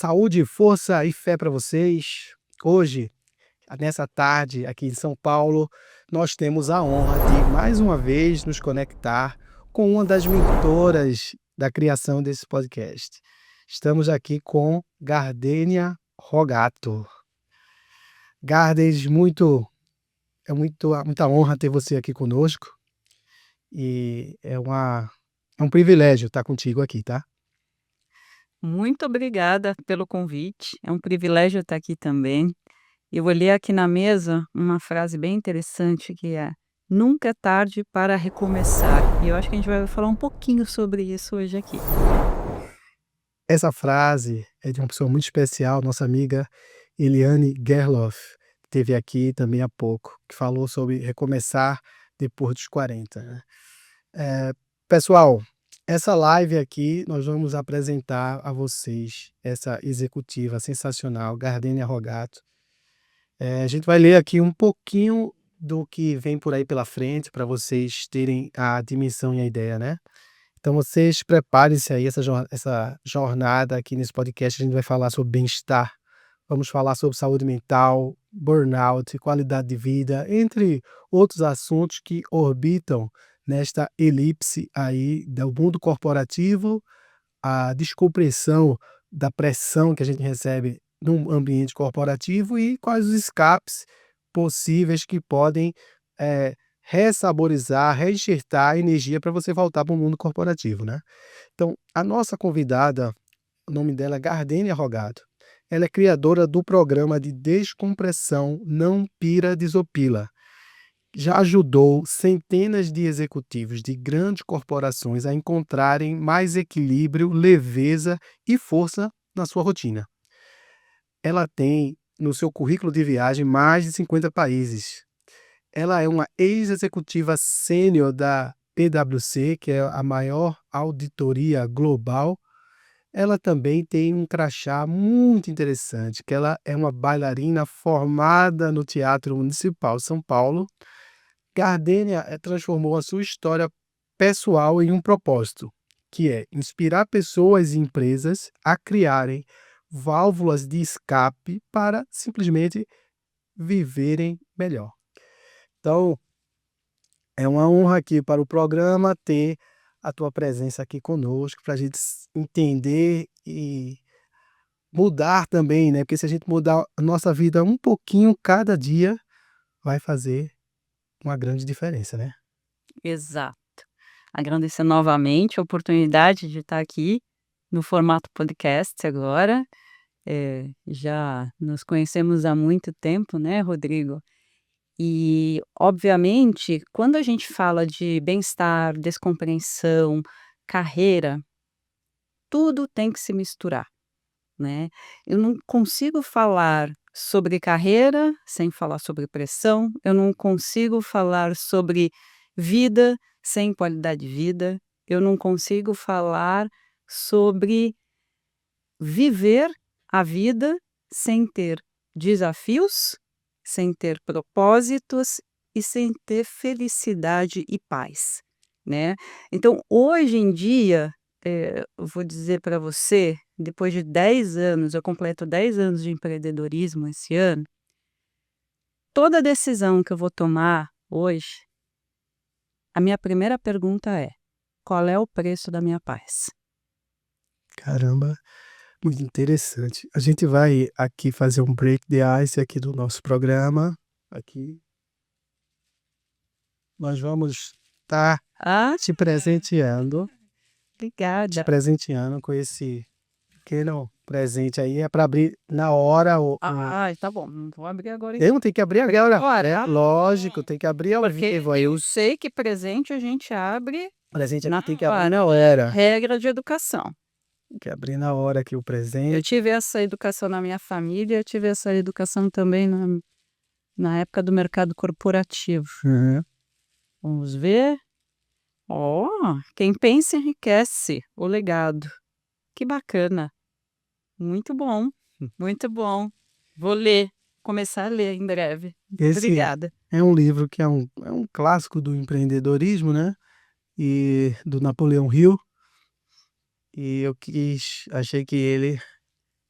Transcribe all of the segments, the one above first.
Saúde, força e fé para vocês. Hoje, nessa tarde, aqui em São Paulo, nós temos a honra de mais uma vez nos conectar com uma das mentoras da criação desse podcast. Estamos aqui com Gardênia Rogato. Gardes, muita honra ter você aqui conosco e é um privilégio estar contigo aqui, tá? Muito obrigada pelo convite, é um privilégio estar aqui também. Eu olhei aqui na mesa uma frase bem interessante que é: "Nunca é tarde para recomeçar", e eu acho que a gente vai falar um pouquinho sobre isso hoje aqui. Essa frase é de uma pessoa muito especial, nossa amiga Eliane Gerloff, que esteve aqui também há pouco, que falou sobre recomeçar depois dos 40, né. Pessoal, essa live aqui nós vamos apresentar a vocês essa executiva sensacional, Gardênia Rogato. A gente vai ler aqui um pouquinho do que vem por aí pela frente, para vocês terem a dimensão e a ideia, né. Então vocês preparem-se aí, essa jornada aqui nesse podcast. A gente vai falar sobre bem-estar, vamos falar sobre saúde mental, burnout, qualidade de vida, entre outros assuntos que orbitam nesta elipse aí do mundo corporativo, a descompressão da pressão que a gente recebe num ambiente corporativo e quais os escapes possíveis que podem ressaborizar, reenxertar a energia para você voltar para o mundo corporativo, né. Então, a nossa convidada, o nome dela é Gardênia Rogato. Ela é criadora do programa de descompressão Não Pira Desopila. Já ajudou centenas de executivos de grandes corporações a encontrarem mais equilíbrio, leveza e força na sua rotina. Ela tem no seu currículo de viagem mais de 50 países. Ela é uma ex-executiva sênior da PwC, que é a maior auditoria global. Ela também tem um crachá muito interessante, que ela é uma bailarina formada no Teatro Municipal São Paulo. Gardênia transformou a sua história pessoal em um propósito, que é inspirar pessoas e empresas a criarem válvulas de escape para simplesmente viverem melhor. Então, é uma honra aqui para o programa ter a tua presença aqui conosco, para a gente entender e mudar também, né? Porque se a gente mudar a nossa vida um pouquinho cada dia, vai fazer uma grande diferença, né? Exato. Agradecer novamente a oportunidade de estar aqui no formato podcast agora. Já nos conhecemos há muito tempo, né, Rodrigo? E, obviamente, quando a gente fala de bem-estar, descompreensão, carreira, tudo tem que se misturar, né. Eu não consigo falar sobre carreira sem falar sobre pressão, eu não consigo falar sobre vida sem qualidade de vida, eu não consigo falar sobre viver a vida sem ter desafios, sem ter propósitos e sem ter felicidade e paz, né. Então, hoje em dia, eu vou dizer para você, depois de 10 anos, eu completo 10 anos de empreendedorismo esse ano, toda decisão que eu vou tomar hoje, a minha primeira pergunta é: "Qual é o preço da minha paz?". Caramba, muito interessante. A gente vai aqui fazer um break the ice aqui do nosso programa. Aqui nós vamos estar Ah, te obrigada. presenteando com esse pequeno presente aí. É para abrir na hora o Ai, tá bom, não vou abrir agora eu não tenho que abrir agora. agora, É, tá lógico, bom. tem que abrir ao Porque vivo aí. eu O sei que presente a gente abre presente na aqui tem que abrir hora, na hora. regra de educação. Tem que abrir na hora aqui o Eu presente. tive essa educação na minha família, eu tive essa educação também na época do mercado corporativo. Uhum. Vamos ver. Ó, quem pensa enriquece, o legado. Que bacana, muito bom, muito bom. Vou ler, começar a ler em breve. Esse Obrigada. é um livro que é um clássico do empreendedorismo, né, e do Napoleão Hill, e eu achei que ele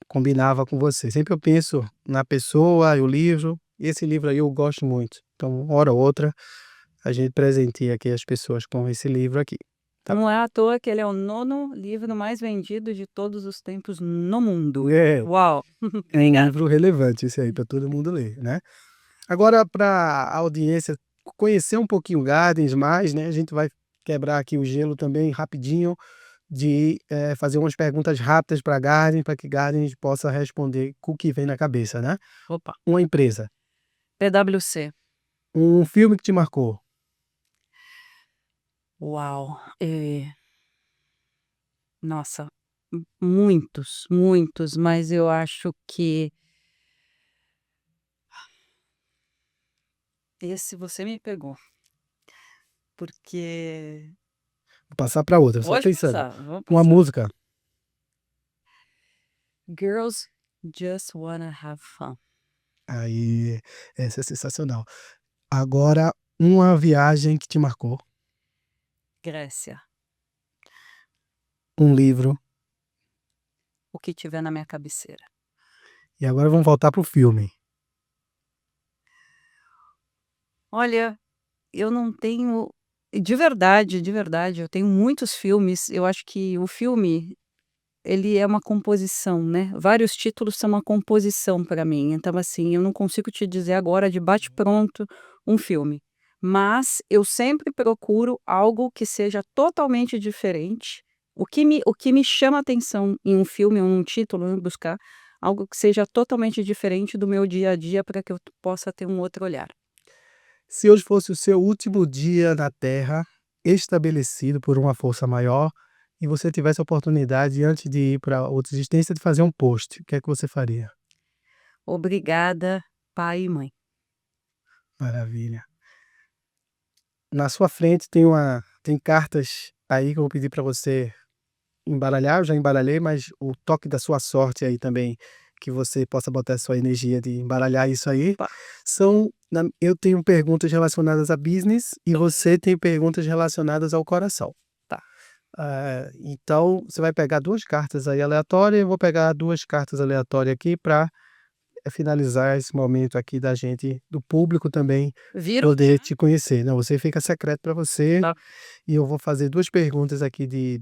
combinava com você. Sempre eu penso na pessoa e o livro. Esse livro aí eu gosto muito. Então, hora ou outra, a gente presenteia aqui as pessoas com esse livro aqui. Tá. Não é à toa que ele é o 9º livro mais vendido de todos os tempos no mundo. É, Uau! é um livro relevante esse aí para todo mundo ler, né? Agora, para a audiência conhecer um pouquinho o Gardens mais, né? A gente vai quebrar aqui o gelo também rapidinho de fazer umas perguntas rápidas para Gardens, para que Gardens possa responder com o que vem na cabeça, né? Opa! Uma empresa, PwC. um filme que te marcou, Uau! Nossa, muitos, muitos, mas eu acho que esse você me pegou, porque vou passar para outra, só pode pensando. passar, vamos Uma passar. música, Girls Just Wanna Have Fun. aí essa é sensacional. Agora, uma viagem que te marcou, Grécia. um livro, O que tiver na minha cabeceira. e agora vamos voltar para o filme. Olha, eu não tenho de verdade, eu tenho muitos filmes, eu acho que o filme, ele é uma composição, né, vários títulos são uma composição para mim, então, assim, eu não consigo te dizer agora de bate-pronto um filme, mas eu sempre procuro algo que seja totalmente diferente. O que me chama atenção em um filme ou num título, né, buscar algo que seja totalmente diferente do meu dia a dia para que eu possa ter um outro olhar. Se hoje fosse o seu último dia na Terra, estabelecido por uma força maior, e você tivesse a oportunidade, antes de ir para outra existência, de fazer um post, o que é que você faria? Obrigada, pai e mãe. Maravilha. Na sua frente tem cartas aí que eu vou pedir para você embaralhar, eu já embaralhei, mas o toque da sua sorte aí também, que você possa botar a sua energia de embaralhar isso aí, Pa eu tenho perguntas relacionadas a business e você tem perguntas relacionadas ao coração. tá. Então você vai pegar 2 cartas aí aleatórias, eu vou pegar 2 cartas aleatórias aqui para finalizar esse momento aqui da gente, do público também, Viro? poder te conhecer. Não, você fica secreto para você, Tá. e eu vou fazer 2 perguntas aqui de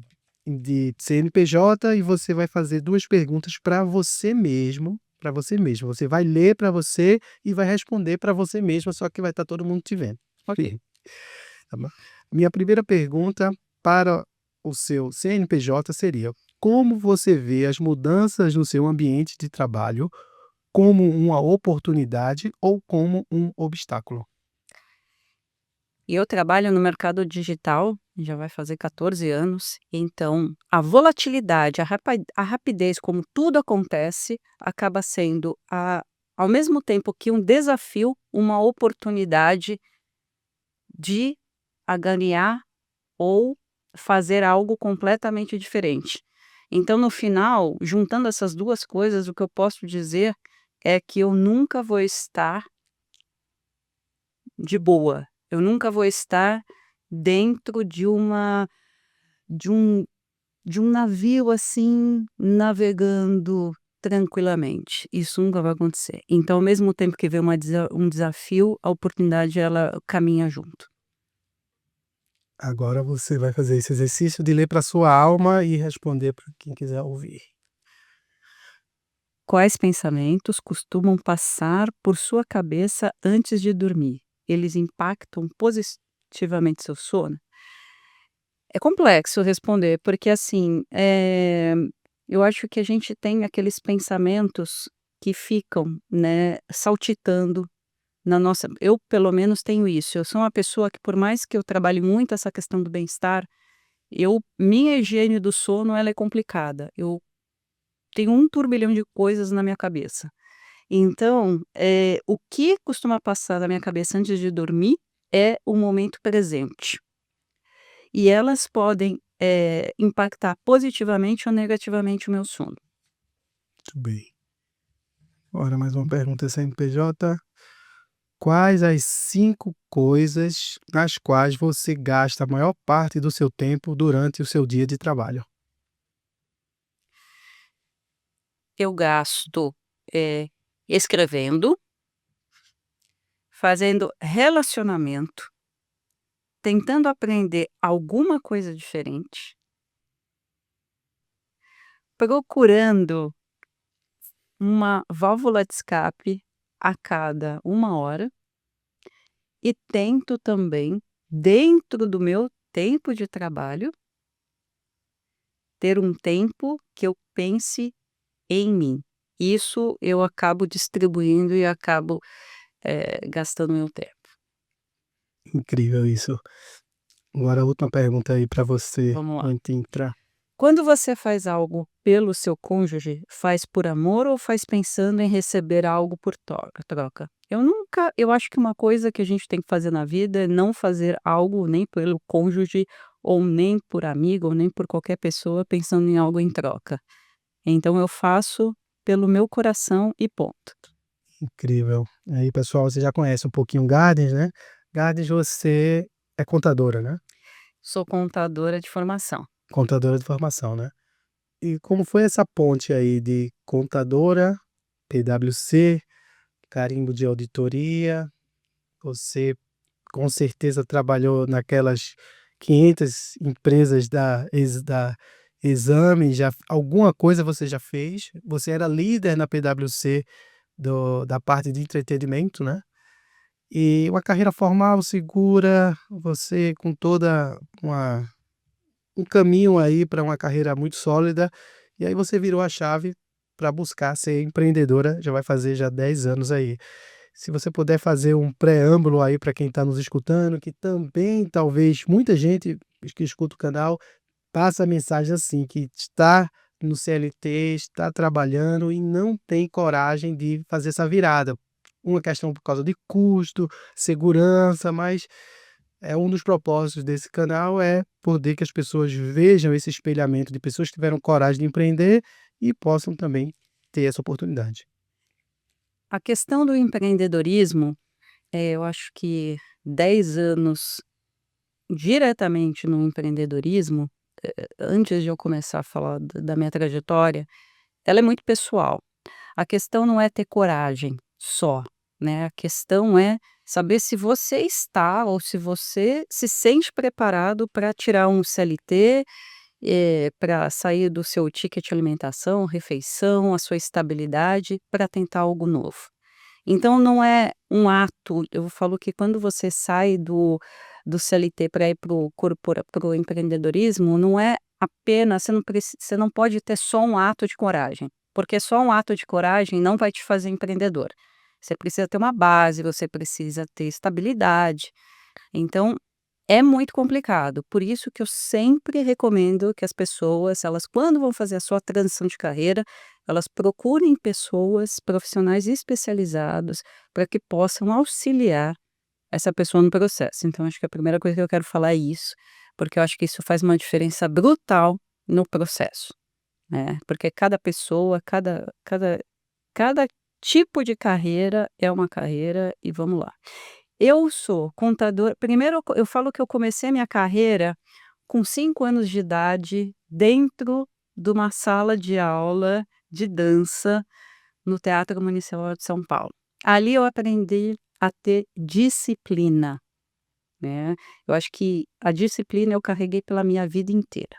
CNPJ e você vai fazer 2 perguntas para você mesmo, para você mesmo. Você vai ler para você e vai responder para você mesmo, só que vai estar todo mundo te vendo. Ok. Tá bom? Minha primeira pergunta para o seu CNPJ seria: como você vê as mudanças no seu ambiente de trabalho como uma oportunidade ou como um obstáculo? E eu trabalho no mercado digital, já vai fazer 14 anos, então a volatilidade, a rapidez como tudo acontece, acaba sendo, ao mesmo tempo que um desafio, uma oportunidade de ganhar ou fazer algo completamente diferente. Então, no final, juntando essas 2 coisas, o que eu posso dizer é que eu nunca vou estar de boa, eu nunca vou estar dentro de um de um navio, assim, navegando tranquilamente, isso nunca vai acontecer. Então, ao mesmo tempo que vem um desafio, a oportunidade ela caminha junto. Agora você vai fazer esse exercício de ler para sua alma e responder para quem quiser ouvir. Quais pensamentos costumam passar por sua cabeça antes de dormir? Eles impactam positivamente seu sono? É complexo responder, porque assim, eu acho que a gente tem aqueles pensamentos que ficam, né, saltitando na nossa. Eu pelo menos tenho isso, eu sou uma pessoa que por mais que eu trabalhe muito essa questão do bem-estar, minha higiene do sono ela é complicada, eu tenho um turbilhão de coisas na minha cabeça. Então, o que costuma passar na minha cabeça antes de dormir é o momento presente. E elas podem, impactar positivamente ou negativamente o meu sono. Muito bem. Agora mais uma pergunta CNPJ. Quais as 5 coisas nas quais você gasta a maior parte do seu tempo durante o seu dia de trabalho? eu gasto, escrevendo, fazendo relacionamento, tentando aprender alguma coisa diferente, procurando uma válvula de escape a cada 1 hora e tento também, dentro do meu tempo de trabalho, ter um tempo que eu pense em mim. Isso eu acabo distribuindo e acabo, gastando meu tempo. Incrível isso. Agora a última pergunta aí para você, Vamos lá. antes de entrar. Quando você faz algo pelo seu cônjuge, faz por amor ou faz pensando em receber algo por troca? Eu acho que uma coisa que a gente tem que fazer na vida é não fazer algo nem pelo cônjuge, ou nem por amigo, ou nem por qualquer pessoa pensando em algo em troca. Então eu faço pelo meu coração e ponto. Incrível. Aí, pessoal, você já conhece um pouquinho o Gardens, né? Gardens, você é contadora, né? Sou contadora de formação. Contadora de formação, né? E como foi essa ponte aí de contadora, PwC, carimbo de auditoria? Você com certeza trabalhou naquelas 500 empresas da Exame, já alguma coisa você já fez? Você era líder na PwC da parte de entretenimento, né? E uma carreira formal, segura, você com toda um caminho aí para uma carreira muito sólida, e aí você virou a chave para buscar ser empreendedora, já vai fazer já 10 anos aí. Se você puder fazer um preâmbulo aí para quem está nos escutando, que também talvez muita gente que escuta o canal passa a mensagem assim, que está no CLT, está trabalhando e não tem coragem de fazer essa virada. Uma questão por causa de custo, segurança, mas um dos propósitos desse canal é poder que as pessoas vejam esse espelhamento de pessoas que tiveram coragem de empreender e possam também ter essa oportunidade. A questão do empreendedorismo, eu acho que 10 anos diretamente no empreendedorismo, antes de eu começar a falar da minha trajetória, ela é muito pessoal. A questão não é ter coragem só, né, a questão é saber se você está ou se você se sente preparado para tirar um CLT, para sair do seu ticket alimentação, refeição, a sua estabilidade, para tentar algo novo. Então não é um ato, eu falo que quando você sai do CLT para ir para o empreendedorismo, não é apenas você não pode ter só um ato de coragem, porque só um ato de coragem não vai te fazer empreendedor. Você precisa ter uma base, você precisa ter estabilidade. Então, é muito complicado, por isso que eu sempre recomendo que as pessoas, elas quando vão fazer a sua transição de carreira, elas procurem pessoas, profissionais especializados, para que possam auxiliar essa pessoa no processo. Então acho que a primeira coisa que eu quero falar é isso, porque eu acho que isso faz uma diferença brutal no processo, né, porque cada pessoa, cada tipo de carreira é uma carreira e vamos lá. Eu sou contadora primeiro eu falo que eu comecei a minha carreira com 5 anos de idade, dentro de uma sala de aula de dança no Teatro Municipal de São Paulo. Ali eu aprendi a ter disciplina, né. Eu acho que a disciplina eu carreguei pela minha vida inteira.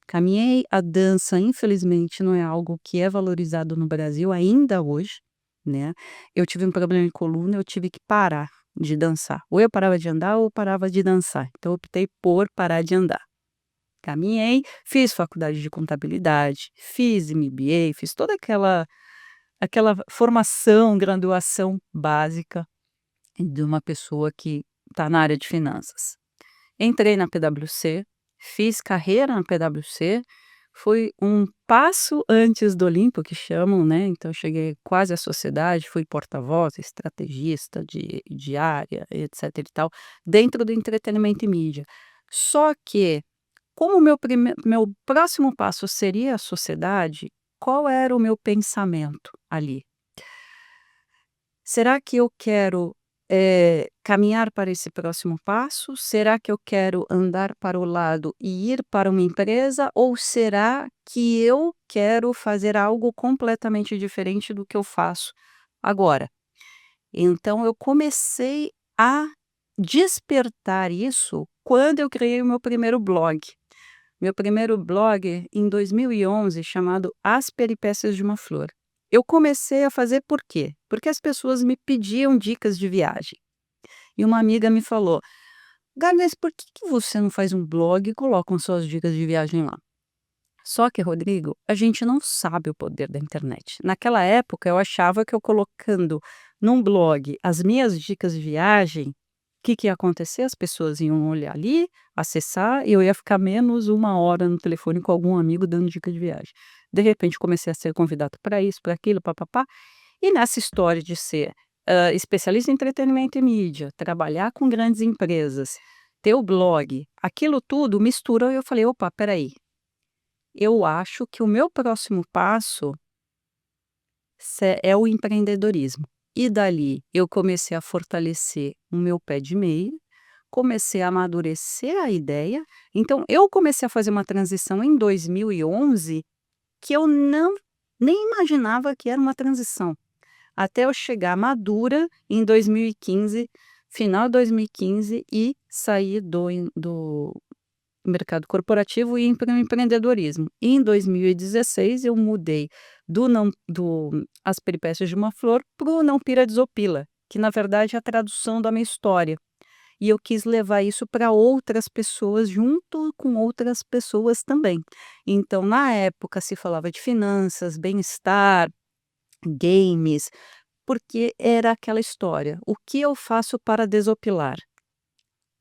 Caminhei a dança, infelizmente, não é algo que é valorizado no Brasil ainda hoje, né. Eu tive um problema em coluna, eu tive que parar de dançar. Ou eu parava de andar ou eu parava de dançar. Então eu optei por parar de andar. Caminhei, fiz faculdade de contabilidade, fiz MBA, fiz toda aquela formação, graduação básica de uma pessoa que está na área de finanças. Entrei na PwC, fiz carreira na PwC, fui um passo antes do Olimpo, que chamam, né, então cheguei quase à sociedade, fui porta-voz, estrategista de área, etc e tal, dentro do entretenimento e mídia. Só que, como o meu próximo passo seria a sociedade, qual era o meu pensamento ali? Será que eu quero caminhar para esse próximo passo? Será que eu quero andar para o lado e ir para uma empresa? Ou será que eu quero fazer algo completamente diferente do que eu faço agora? Então eu comecei a despertar isso quando eu criei o meu primeiro blog. Meu primeiro blog em 2011, chamado As Peripécias de uma Flor. Eu comecei a fazer por quê? Porque as pessoas me pediam dicas de viagem. E uma amiga me falou: Gabs, por que você não faz um blog e coloca as suas dicas de viagem lá? Só que, Rodrigo, a gente não sabe o poder da internet. Naquela época, eu achava que eu colocando num blog as minhas dicas de viagem, o que ia acontecer? As pessoas iam olhar ali, acessar, e eu ia ficar menos 1 hora no telefone com algum amigo dando dica de viagem. De repente, comecei a ser convidado para isso, para aquilo, papapá. E nessa história de ser especialista em entretenimento e mídia, trabalhar com grandes empresas, ter o blog, aquilo tudo misturou e eu falei: opa, peraí. Eu acho que o meu próximo passo é o empreendedorismo. E dali eu comecei a fortalecer o meu pé de meia, comecei a amadurecer a ideia. Então eu comecei a fazer uma transição em 2011 que eu não nem imaginava que era uma transição. Até eu chegar madura em 2015, final de 2015, e sair do mercado corporativo e ir para o empreendedorismo. E em 2016 eu mudei do As Peripécias de uma Flor para o Não Pira Desopila, que na verdade é a tradução da minha história. E eu quis levar isso para outras pessoas, junto com outras pessoas também. Então, na época se falava de finanças, bem-estar, games, porque era aquela história: o que eu faço para desopilar?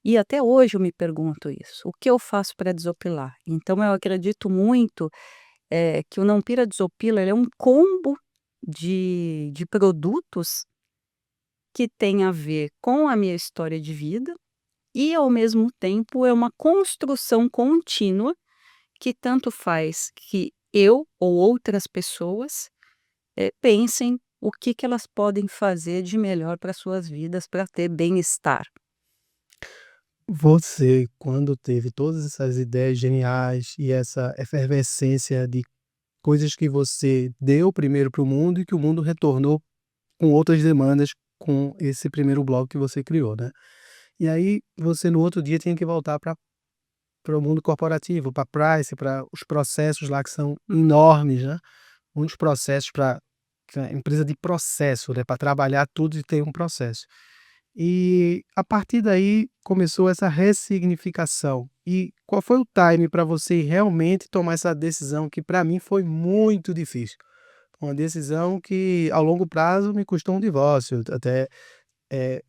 E até hoje eu me pergunto isso: o que eu faço para desopilar? Então eu acredito muito, que o Não Pira Desopila, ele é um combo de produtos que tem a ver com a minha história de vida e, ao mesmo tempo, é uma construção contínua que tanto faz que eu ou outras pessoas, pensem o que elas podem fazer de melhor para suas vidas, para ter bem-estar. Você, quando teve todas essas ideias geniais e essa efervescência de coisas que você deu primeiro para o mundo e que o mundo retornou com outras demandas com esse primeiro blog que você criou, né. E aí você no outro dia tinha que voltar para o mundo corporativo, para Price, para os processos lá que são enormes, né, muitos processos para empresa de processo, né, para trabalhar tudo e ter um processo. E a partir daí começou essa ressignificação. E qual foi o time para você realmente tomar essa decisão que para mim foi muito difícil? Uma decisão que ao longo prazo me custou um divórcio, até,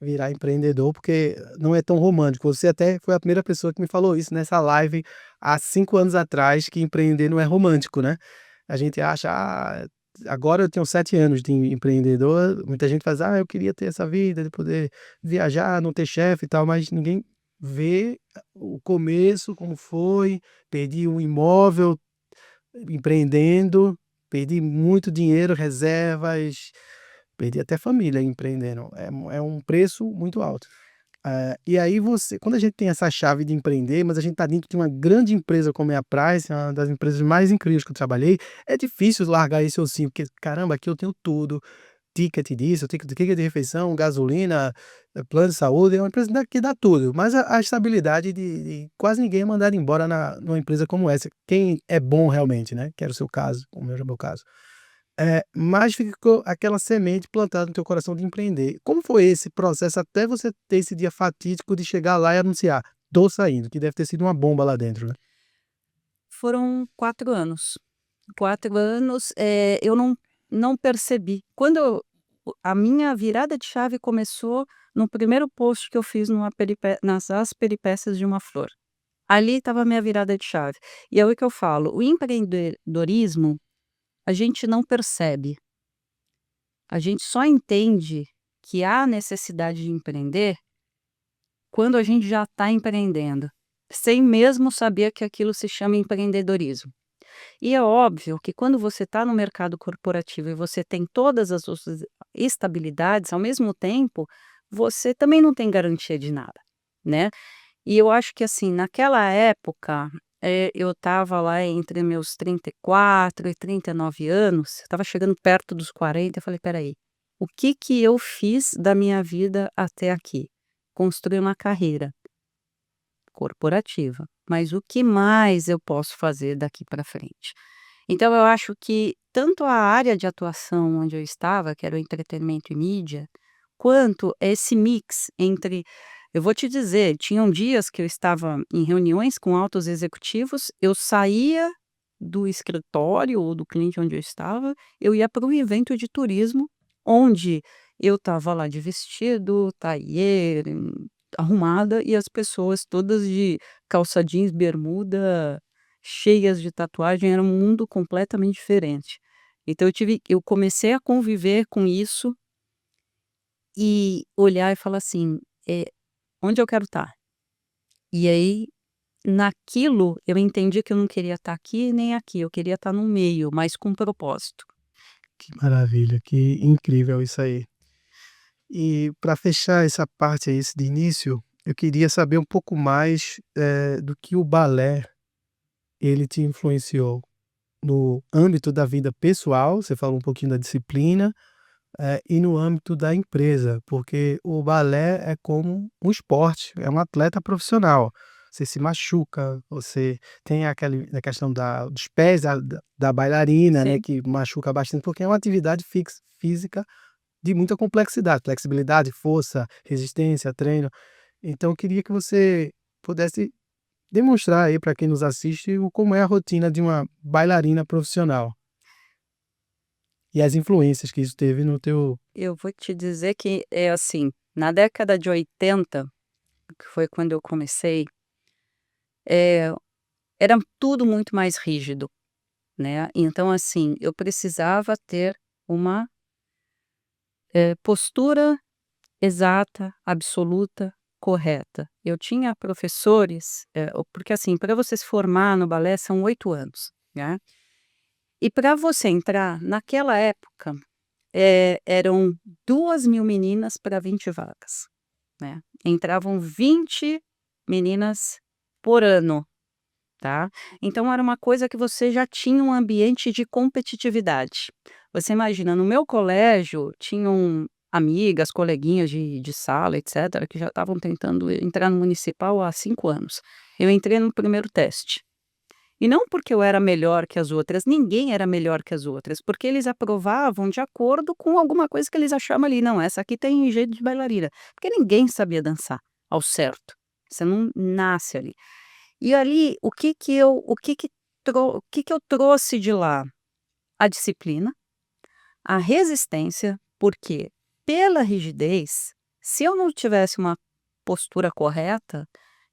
virar empreendedor, porque não é tão romântico. Você até foi a primeira pessoa que me falou isso nessa live há 5 anos atrás, que empreender não é romântico, né. A gente acha: "Ah, agora eu tenho 7 anos de empreendedor", muita gente faz: "Ah, eu queria ter essa vida de poder viajar, não ter chefe e tal", mas ninguém vê o começo, como foi. Perdi um imóvel empreendendo, perdi muito dinheiro, reservas, perdi até família empreendendo. É um preço muito alto. E aí você, quando a gente tem essa chave de empreender, mas a gente está dentro de uma grande empresa como é a Price, uma das empresas mais incríveis que eu trabalhei, é difícil largar esse ossinho, porque caramba, aqui eu tenho tudo, ticket disso, ticket de refeição, gasolina, plano de saúde, é uma empresa que dá tudo, mas a estabilidade de quase ninguém é mandado embora numa empresa como essa, quem é bom realmente, né, que era o seu caso, o meu já é o meu caso. Mas ficou aquela semente plantada no teu coração de empreender. Como foi esse processo até você ter esse dia fatídico de chegar lá e anunciar: "Tô saindo", que deve ter sido uma bomba lá dentro, né? Foram 4 anos. 4 anos, eu não percebi. A minha virada de chave começou no primeiro post que eu fiz nas As Peripécias de uma Flor. Ali estava a minha virada de chave. E é o que eu falo: o empreendedorismo, a gente não percebe. A gente só entende que há necessidade de empreender quando a gente já está empreendendo, sem mesmo saber que aquilo se chama empreendedorismo. E é óbvio que quando você está no mercado corporativo e você tem todas as outras estabilidades, ao mesmo tempo, você também não tem garantia de nada, né. E eu acho que, assim, naquela época, eu estava lá entre meus 34 e 39 anos, eu estava chegando perto dos 40, eu falei: "Espera aí, o que que eu fiz da minha vida até aqui? Construir uma carreira corporativa, mas o que mais eu posso fazer daqui para frente?". Então eu acho que tanto a área de atuação onde eu estava, que era o entretenimento e mídia, quanto esse mix entre, eu vou te dizer, tinham dias que eu estava em reuniões com altos executivos, eu saía do escritório ou do cliente onde eu estava, eu ia para um evento de turismo, onde eu estava lá de vestido, taier, arrumada, e as pessoas todas de calça jeans, bermuda, cheias de tatuagem, era um mundo completamente diferente. Então eu comecei a conviver com isso e olhar e falar assim: "Onde eu quero estar?". E aí, naquilo, eu entendi que eu não queria estar aqui nem aqui, eu queria estar no meio, mas com propósito. Que maravilha, que incrível isso aí. E para fechar essa parte aí, esse de início, eu queria saber um pouco mais, do que o balé, ele te influenciou no âmbito da vida pessoal, você falou um pouquinho da disciplina, e no âmbito da empresa, porque o balé é como um esporte, é um atleta profissional. Você se machuca, você tem aquele a questão dos pés da bailarina, né, Sim. que machuca bastante, porque é uma atividade física de muita complexidade, flexibilidade, força, resistência, treino. Então eu queria que você pudesse demonstrar aí para quem nos assiste o como é a rotina de uma bailarina profissional, e as influências que isso teve no teu. Eu vou te dizer que, é assim, na década de 80, que foi quando eu comecei, eh, era tudo muito mais rígido, né. Então, assim, eu precisava ter uma, postura exata, absoluta, correta. Eu tinha professores, porque, assim, para você se formar no balé são 8 anos, né. E para você entrar naquela época, eram 2.000 meninas para 20 vagas, né. Entravam 20 meninas por ano, tá. Então era uma coisa que você já tinha um ambiente de competitividade. Você imagina, no meu colégio tinham amigas, coleguinhas de sala, etcétera, que já estavam tentando entrar no municipal há 5 anos. Eu entrei no primeiro teste. E não porque eu era melhor que as outras, ninguém era melhor que as outras, porque eles aprovavam de acordo com alguma coisa que eles achavam ali: "Não, essa aqui tem jeito de bailarina", porque ninguém sabia dançar ao certo, você não nasce ali. E ali, o que que eu trouxe de lá? A disciplina, a resistência, porque pela rigidez, se eu não tivesse uma postura correta,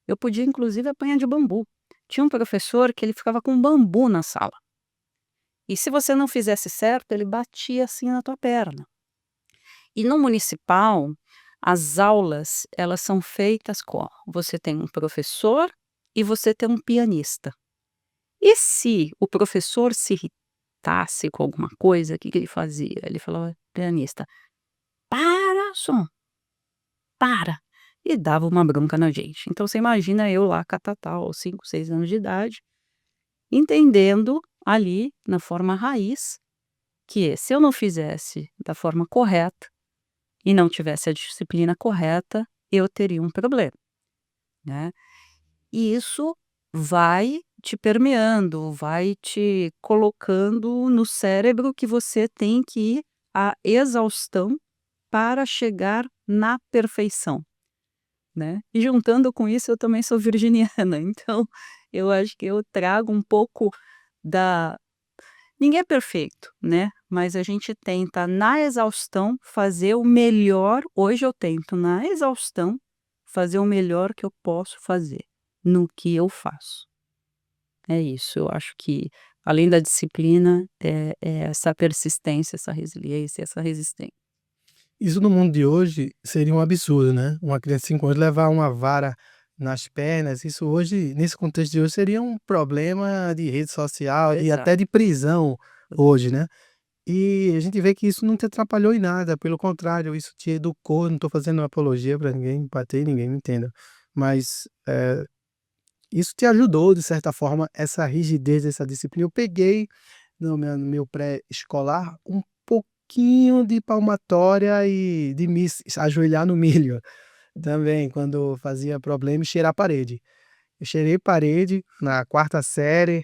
eu podia inclusive apanhar de bambu. Tinha um professor que ele ficava com bambu na sala, e se você não fizesse certo, ele batia assim na tua perna. E no municipal, as aulas, elas são feitas como? Você tem um professor e você tem um pianista. E se o professor se irritasse com alguma coisa, o que que ele fazia? Ele falava: "Pianista, para som, para!", e dava uma bronca na gente. Então você imagina eu lá catatal, aos 5, 6 anos de idade, entendendo ali, na forma raiz, que se eu não fizesse da forma correta e não tivesse a disciplina correta, eu teria um problema, né. E isso vai te permeando, vai te colocando no cérebro que você tem que ir à exaustão para chegar na perfeição, né. E juntando com isso, eu também sou virginiana, então eu acho que eu trago um pouco da, ninguém é perfeito, né, mas a gente tenta na exaustão fazer o melhor, hoje eu tento na exaustão fazer o melhor que eu posso fazer, no que eu faço. É isso, eu acho que além da disciplina, é essa persistência, essa resiliência, essa resistência. Isso no mundo de hoje seria um absurdo, né, uma criança de 5 anos levar uma vara nas pernas, isso hoje, nesse contexto de hoje, seria um problema de rede social e Exato. até de prisão hoje, né. E a gente vê que isso não te atrapalhou em nada, pelo contrário, isso te educou. Não estou fazendo apologia para ninguém bater em ninguém, me entenda. Mas, isso te ajudou, de certa forma, essa rigidez, essa disciplina. Eu peguei no meu pré-escolar um pouquinho de palmatória e de me ajoelhar no milho também, quando fazia problema, e cheirar a parede. Eu cheirei parede na quarta série.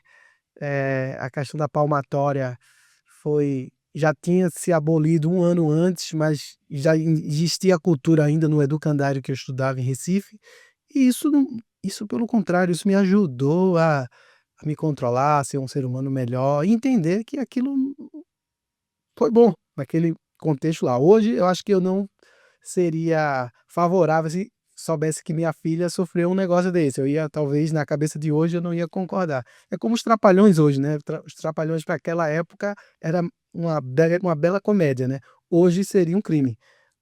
A questão da palmatória já tinha se abolido um ano antes, mas já existia a cultura ainda no educandário que eu estudava em Recife, e isso pelo contrário, isso me ajudou a me controlar, a ser um ser humano melhor e entender que aquilo foi bom naquele contexto lá. Hoje eu acho que eu não seria favorável se soubesse que minha filha sofreu um negócio desse. Eu ia, talvez, na cabeça de hoje, eu não ia concordar. É como os Trapalhões hoje, né? Os Trapalhões para aquela época era uma bela comédia, né? Hoje seria um crime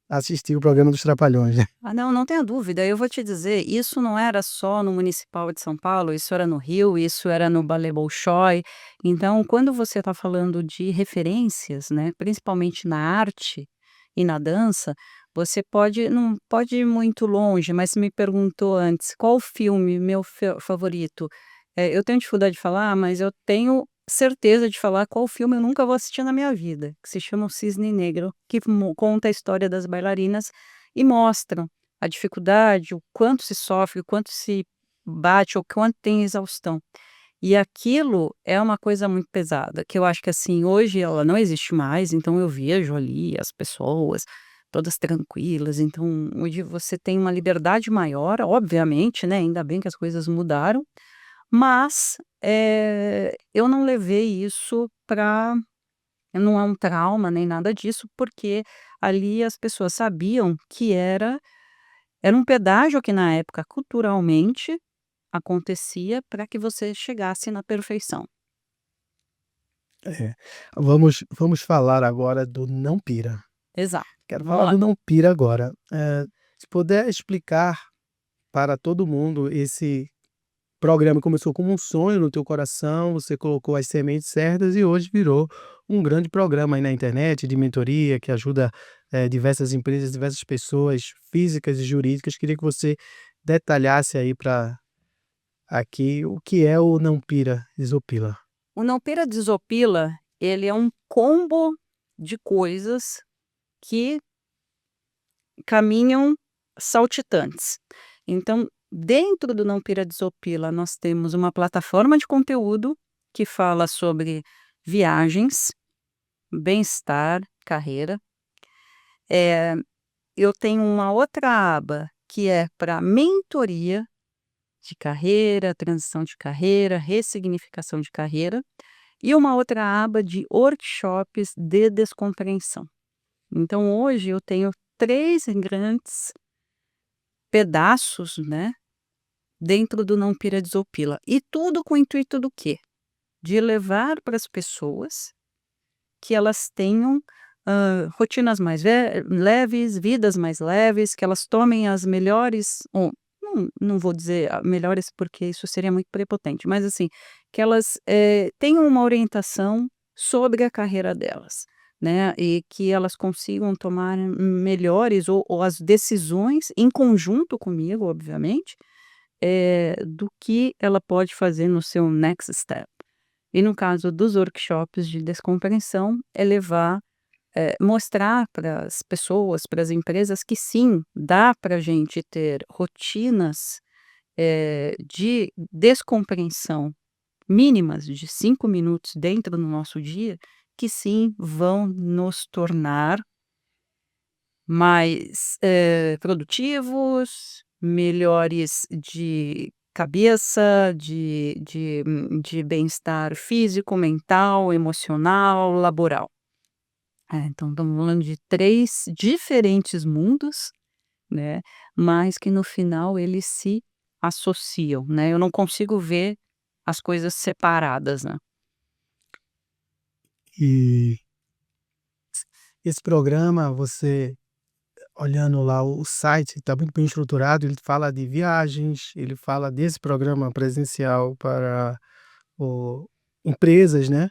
assistir o programa dos Trapalhões, né? Ah, não, não tenha dúvida. Eu vou te dizer, isso não era só no Municipal de São Paulo, isso era no Rio, isso era no Ballet Bolshoi. Então, quando você está falando de referências, né, principalmente na arte e na dança, você não pode ir muito longe, mas você me perguntou antes, qual o filme meu favorito? Eu tenho dificuldade de falar, mas eu tenho certeza de falar qual filme eu nunca vou assistir na minha vida, que se chama O Cisne Negro, que conta a história das bailarinas e mostram a dificuldade, o quanto se sofre, o quanto se bate, o quanto tem exaustão. E aquilo é uma coisa muito pesada, que eu acho que, assim, hoje ela não existe mais, então eu vejo ali as pessoas todas tranquilas, então hoje você tem uma liberdade maior, obviamente, né, ainda bem que as coisas mudaram, mas, eu não levei isso para não é um trauma nem nada disso, porque ali as pessoas sabiam que era um pedágio que na época culturalmente acontecia para que você chegasse na perfeição. É. Vamos falar agora do Não Pira. Exato, Quero vamos falar lá. do Não Pira agora. Se puder explicar para todo mundo esse programa. Começou como um sonho no teu coração, você colocou as sementes certas e hoje virou um grande programa aí na internet de mentoria que ajuda, diversas empresas, diversas pessoas físicas e jurídicas. Queria que você detalhasse aí para aqui o que é o Não Pira Isopila. O não pira desopila, ele é um combo de coisas que caminham saltitantes. Então, dentro do Não Pira Desopila, nós temos uma plataforma de conteúdo que fala sobre viagens, bem-estar, carreira. Eh, eu tenho uma outra aba que é para mentoria de carreira, transição de carreira, ressignificação de carreira, e uma outra aba de workshops de descompreensão. Então hoje eu tenho 3 grandes pedaços, né, dentro do Não Pira Desopila, e tudo com o intuito do quê? De levar para as pessoas que elas tenham, rotinas mais leves, vidas mais leves, que elas tomem as melhores ou não vou dizer melhores, porque isso seria muito prepotente, mas assim, que elas, tenham uma orientação sobre a carreira delas, né, e que elas consigam tomar melhores ou as decisões em conjunto comigo, obviamente, do que ela pode fazer no seu next step. E no caso dos workshops de descompreensão, é mostrar para as pessoas, para as empresas que sim, dá para a gente ter rotinas, de descompreensão mínimas de 5 minutos dentro do nosso dia, que sim vão nos tornar mais, produtivos, melhores de cabeça, de bem-estar físico, mental, emocional, laboral. Então estamos falando de 3 diferentes mundos, né, mas que no final eles se associam, né, eu não consigo ver as coisas separadas, né. E esse programa, você olhando lá o site, está muito bem estruturado, ele fala de viagens, ele fala desse programa presencial para o empresas, né?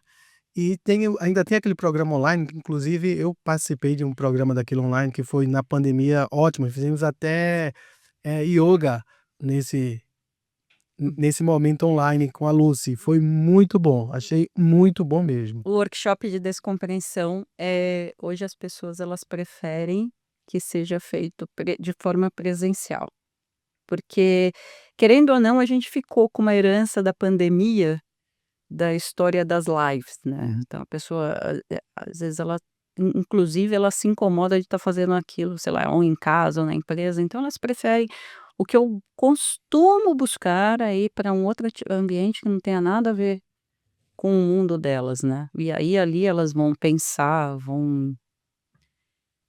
E ainda tem aquele programa online, que inclusive eu participei de um programa daquele online que foi na pandemia ótimo, fizemos até, ioga nesse nesse momento online com a Lucy, foi muito bom, achei muito bom mesmo. O workshop de descompreensão, hoje as pessoas elas preferem que seja feito de forma presencial, porque, querendo ou não, a gente ficou com uma herança da pandemia, da história das lives, né. Então a pessoa, às vezes ela inclusive ela se incomoda de estar fazendo aquilo, sei lá, ou em casa ou na empresa, então elas preferem o que eu costumo buscar é ir para um outro ambiente que não tenha nada a ver com o mundo delas, né. E aí ali elas vão pensar, vão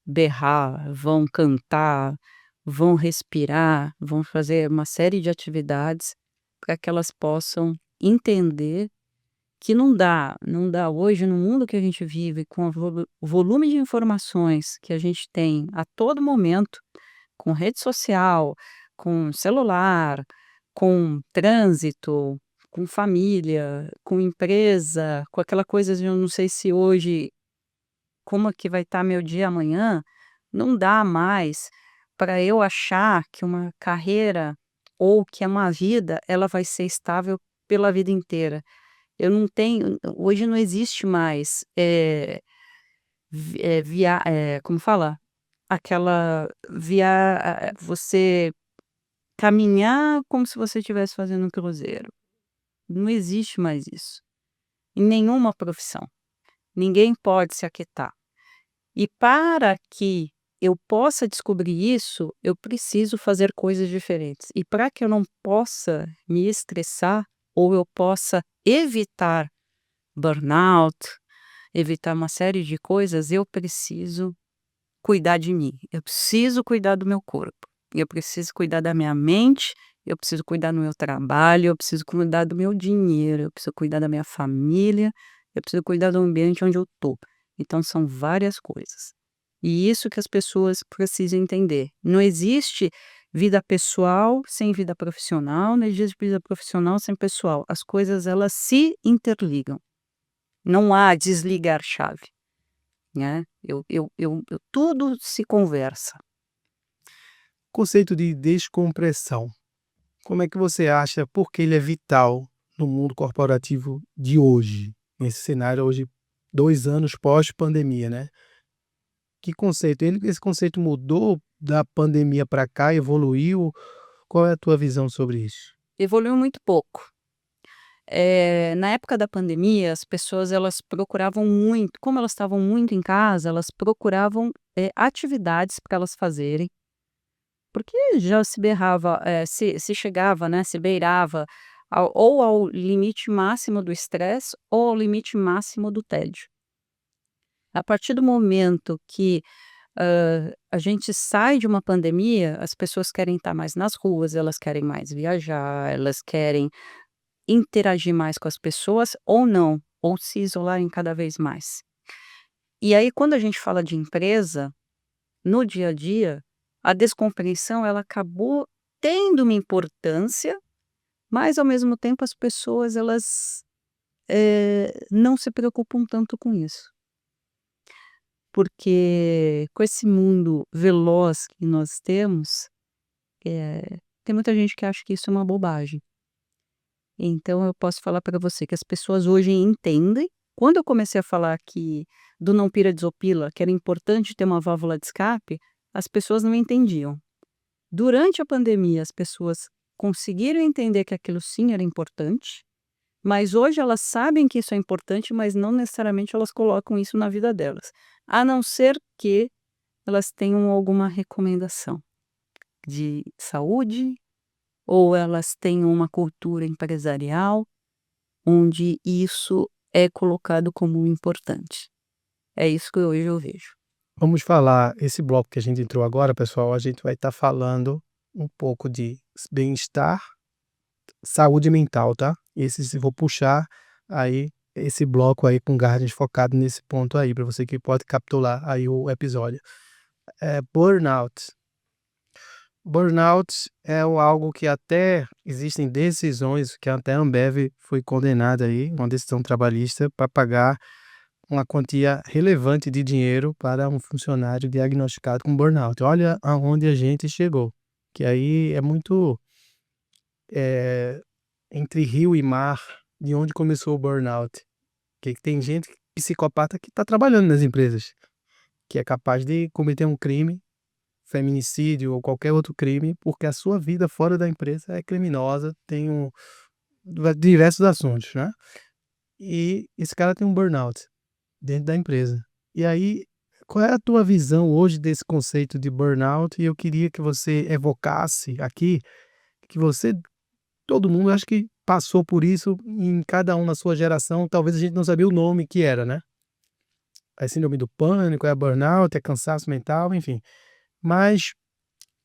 berrar, vão cantar, vão respirar, vão fazer uma série de atividades para que elas possam entender que não dá hoje no mundo que a gente vive com o volume de informações que a gente tem a todo momento, com rede social, com celular, com trânsito, com família, com empresa, com aquela coisa de eu não sei se hoje como é que vai estar meu dia amanhã, não dá mais para eu achar que uma carreira ou que é uma vida, ela vai ser estável pela vida inteira. Eu não tenho hoje não existe mais, como fala? Aquela você caminhar como se você estivesse fazendo um cruzeiro. Não existe mais isso, em nenhuma profissão. Ninguém pode se aquietar. E para que eu possa descobrir isso, eu preciso fazer coisas diferentes. E para que eu não possa me estressar, ou eu possa evitar burnout, evitar uma série de coisas, eu preciso cuidar de mim. Eu preciso cuidar do meu corpo. Eu preciso cuidar da minha mente, eu preciso cuidar do meu trabalho, eu preciso cuidar do meu dinheiro, eu preciso cuidar da minha família, eu preciso cuidar do ambiente onde eu tô. Então são várias coisas. E isso que as pessoas precisam entender. Não existe vida pessoal sem vida profissional, não existe vida profissional sem pessoal. As coisas elas se interligam. Não há desligar chave, né. Eu tudo se conversa. Conceito de descompressão, como é que você acha, por que ele é vital no mundo corporativo de hoje, nesse cenário hoje, 2 anos pós-pandemia, né? Esse conceito mudou da pandemia para cá, evoluiu? Qual é a tua visão sobre isso? Evoluiu muito pouco. Na época da pandemia, as pessoas elas procuravam muito como elas estavam muito em casa, elas procuravam, atividades para elas fazerem, porque já se berrava, se chegava, né, se beirava ao limite máximo do estresse ou ao limite máximo do tédio. A partir do momento que a gente sai de uma pandemia, as pessoas querem estar mais nas ruas, elas querem mais viajar, elas querem interagir mais com as pessoas ou não, ou se isolarem cada vez mais. E aí quando a gente fala de empresa, no dia a dia, a descompreensão ela acabou tendo uma importância, mas ao mesmo tempo as pessoas elas, não se preocupam tanto com isso. Porque com esse mundo veloz que nós temos, tem muita gente que acha que isso é uma bobagem. Então eu posso falar para você que as pessoas hoje entendem. Quando eu comecei a falar que do não pira desopila, que era importante ter uma válvula de escape, as pessoas não entendiam. Durante a pandemia, as pessoas conseguiram entender que aquilo sim era importante, mas hoje elas sabem que isso é importante, mas não necessariamente elas colocam isso na vida delas, a não ser que elas tenham alguma recomendação de saúde ou elas tenham uma cultura empresarial onde isso é colocado como importante. É isso que hoje eu vejo. Vamos falar, esse bloco que a gente entrou agora, pessoal, a gente vai estar falando um pouco de bem-estar, saúde mental, tá? Esse eu vou puxar aí esse bloco aí com Gardens focado nesse ponto aí, para você que pode capturar aí o episódio. Burnout. Burnout é algo que até existem decisões que até a Ambev foi condenada aí, uma decisão trabalhista para pagar uma quantia relevante de dinheiro para um funcionário diagnosticado com burnout. Olha aonde a gente chegou, que aí é muito entre rio e mar, de onde começou o burnout. Que tem gente psicopata que está trabalhando nas empresas, que é capaz de cometer um crime, feminicídio ou qualquer outro crime, porque a sua vida fora da empresa é criminosa, tem diversos assuntos, né? E esse cara tem um burnout dentro da empresa. E aí, qual é a tua visão hoje desse conceito de burnout? E eu queria que você evocasse aqui, que você, todo mundo acho que passou por isso em cada um na sua geração, talvez a gente não sabia o nome que era, né? É síndrome do pânico, é burnout, é cansaço mental, enfim. Mas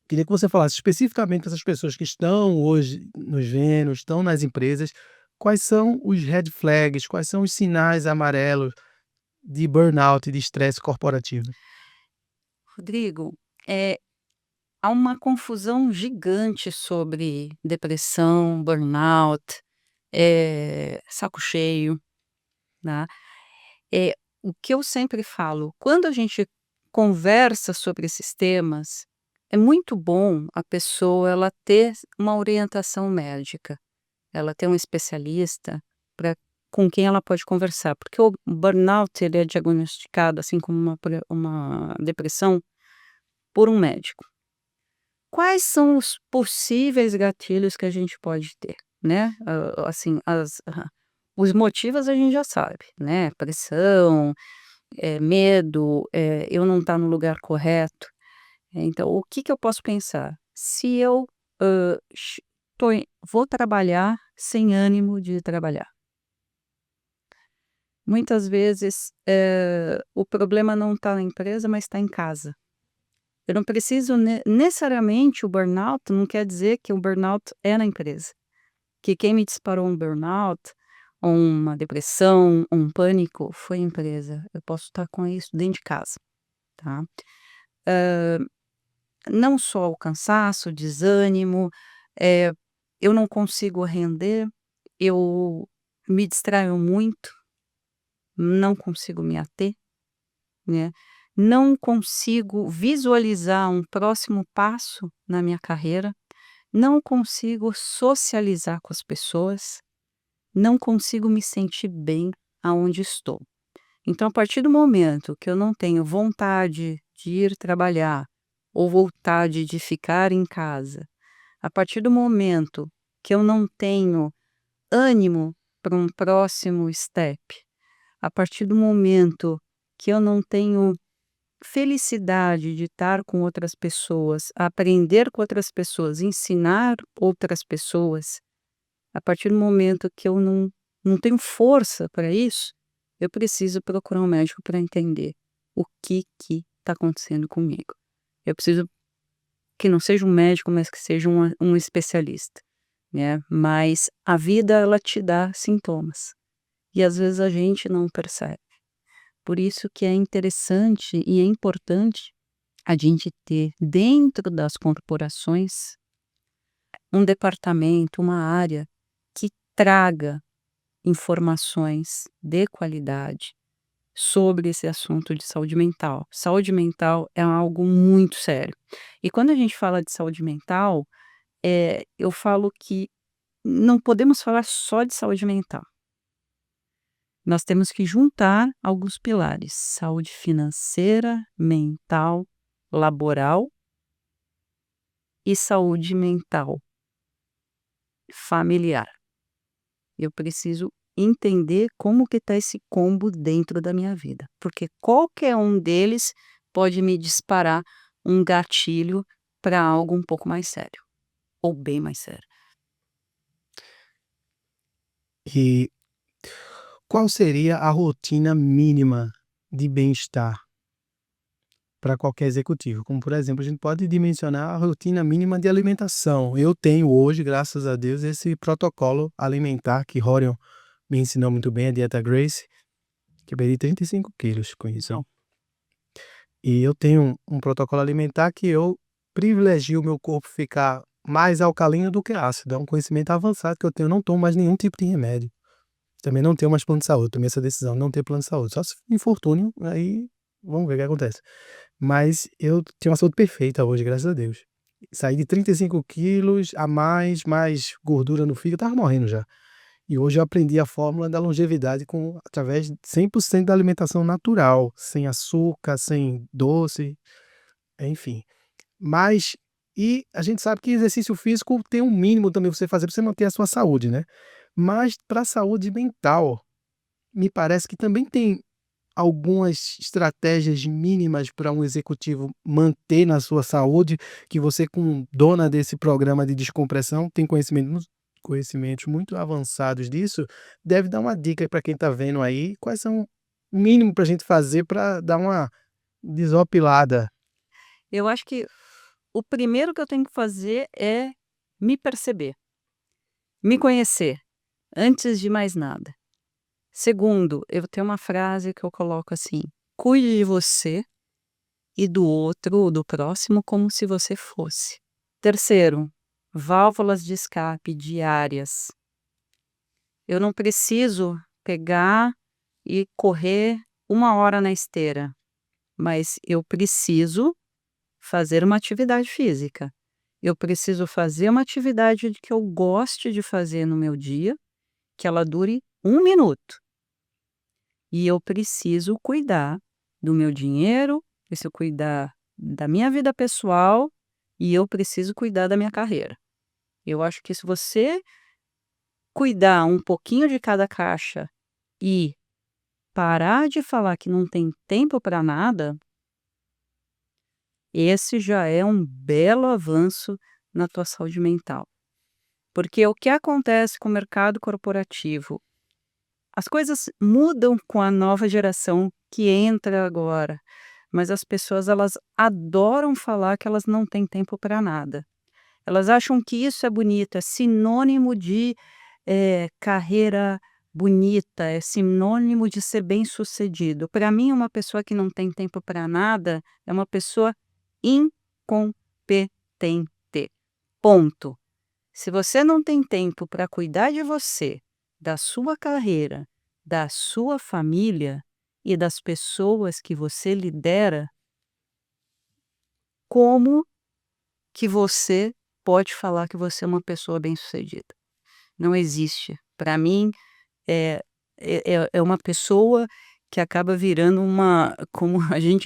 queria que você falasse especificamente para essas pessoas que estão hoje nos vendo, estão nas empresas, quais são os red flags, quais são os sinais amarelos de burnout e de estresse corporativo? Rodrigo, há uma confusão gigante sobre depressão, burnout, saco cheio, né. O que eu sempre falo, quando a gente conversa sobre esses temas, é muito bom a pessoa ela ter uma orientação médica, ela ter um especialista pra com quem ela pode conversar, porque o burnout ele é diagnosticado, assim como uma depressão, por um médico. Quais são os possíveis gatilhos que a gente pode ter, né, assim, os motivos a gente já sabe, né, pressão, medo, eu não estar no lugar correto. Então o que que eu posso pensar? Se eu, hã, ch tô em vou trabalhar sem ânimo de trabalhar. Muitas vezes, o problema não está na empresa, mas está em casa. Eu não preciso necessariamente o burnout não quer dizer que o burnout é na empresa, que quem me disparou um burnout, ou uma depressão, um pânico, foi a empresa. Eu posso estar com isso dentro de casa, tá. Não só o cansaço, o desânimo, eh, eu não consigo render, eu me distraio muito, não consigo me ater, né, não consigo visualizar um próximo passo na minha carreira, não consigo socializar com as pessoas, não consigo me sentir bem aonde estou. Então, a partir do momento que eu não tenho vontade de ir trabalhar ou vontade de ficar em casa, a partir do momento que eu não tenho ânimo para um próximo step, a partir do momento que eu não tenho felicidade de estar com outras pessoas, aprender com outras pessoas, ensinar outras pessoas, a partir do momento que eu não tenho força para isso, eu preciso procurar um médico para entender o que está acontecendo comigo. Eu preciso que não seja um médico, mas que seja um especialista, né. Mas a vida ela te dá sintomas, e às vezes a gente não percebe. Por isso que é interessante e é importante a gente ter dentro das corporações um departamento, uma área que traga informações de qualidade sobre esse assunto de saúde mental. Saúde mental é algo muito sério. E quando a gente fala de saúde mental, eu falo que não podemos falar só de saúde mental. Nós temos que juntar alguns pilares: saúde financeira, mental, laboral e saúde mental familiar. Eu preciso entender como que está esse combo dentro da minha vida, porque qualquer um deles pode me disparar um gatilho para algo um pouco mais sério, ou bem mais sério. E qual seria a rotina mínima de bem-estar para qualquer executivo? Como, por exemplo, a gente pode dimensionar a rotina mínima de alimentação. Eu tenho hoje, graças a Deus, esse protocolo alimentar que Horion me ensinou muito bem, a dieta Grace, que eu perdi 35 quilos com isso. Não. E eu tenho um protocolo alimentar que eu privilegio o meu corpo ficar mais alcalino do que ácido. É um conhecimento avançado que eu tenho. Eu não tomo mais nenhum tipo de remédio. Também não tenho mais plano de saúde. Tomei essa decisão de não ter plano de saúde. Só se for infortúnio, aí vamos ver o que acontece. Mas eu tenho uma saúde perfeita hoje, graças a Deus. Saí de 35 quilos a mais gordura no fígado, eu tava morrendo já. E hoje eu aprendi a fórmula da longevidade através de 100% da alimentação natural, sem açúcar, sem doce, enfim. Mas e a gente sabe que exercício físico tem um mínimo também você fazer para você manter a sua saúde, né. Mas para a saúde mental, me parece que também tem algumas estratégias mínimas para um executivo manter na sua saúde, que você como dona desse programa de descompressão, tem conhecimentos muito avançados disso, deve dar uma dica para quem está vendo aí, quais são o mínimo para a gente fazer para dar uma desopilada. Eu acho que o primeiro que eu tenho que fazer é me perceber, me conhecer, antes de mais nada. Segundo, eu tenho uma frase que eu coloco assim: cuide de você e do outro ou do próximo como se você fosse. Terceiro, válvulas de escape diárias. Eu não preciso pegar e correr 1 hora na esteira, mas eu preciso fazer uma atividade física. Eu preciso fazer uma atividade que eu goste de fazer no meu dia, que ela dure 1 minuto. E eu preciso cuidar do meu dinheiro, preciso cuidar da minha vida pessoal e eu preciso cuidar da minha carreira. Eu acho que se você cuidar um pouquinho de cada caixa e parar de falar que não tem tempo para nada, esse já é um belo avanço na tua saúde mental. Porque o que acontece com o mercado corporativo? As coisas mudam com a nova geração que entra agora, mas as pessoas elas adoram falar que elas não têm tempo para nada. Elas acham que isso é bonito, é sinônimo de carreira bonita, é sinônimo de ser bem-sucedido. Para mim, uma pessoa que não tem tempo para nada é uma pessoa incompetente. Ponto. Se você não tem tempo para cuidar de você, da sua carreira, da sua família e das pessoas que você lidera, como que você pode falar que você é uma pessoa bem-sucedida? Não existe. Para mim, é é uma pessoa que acaba virando uma, como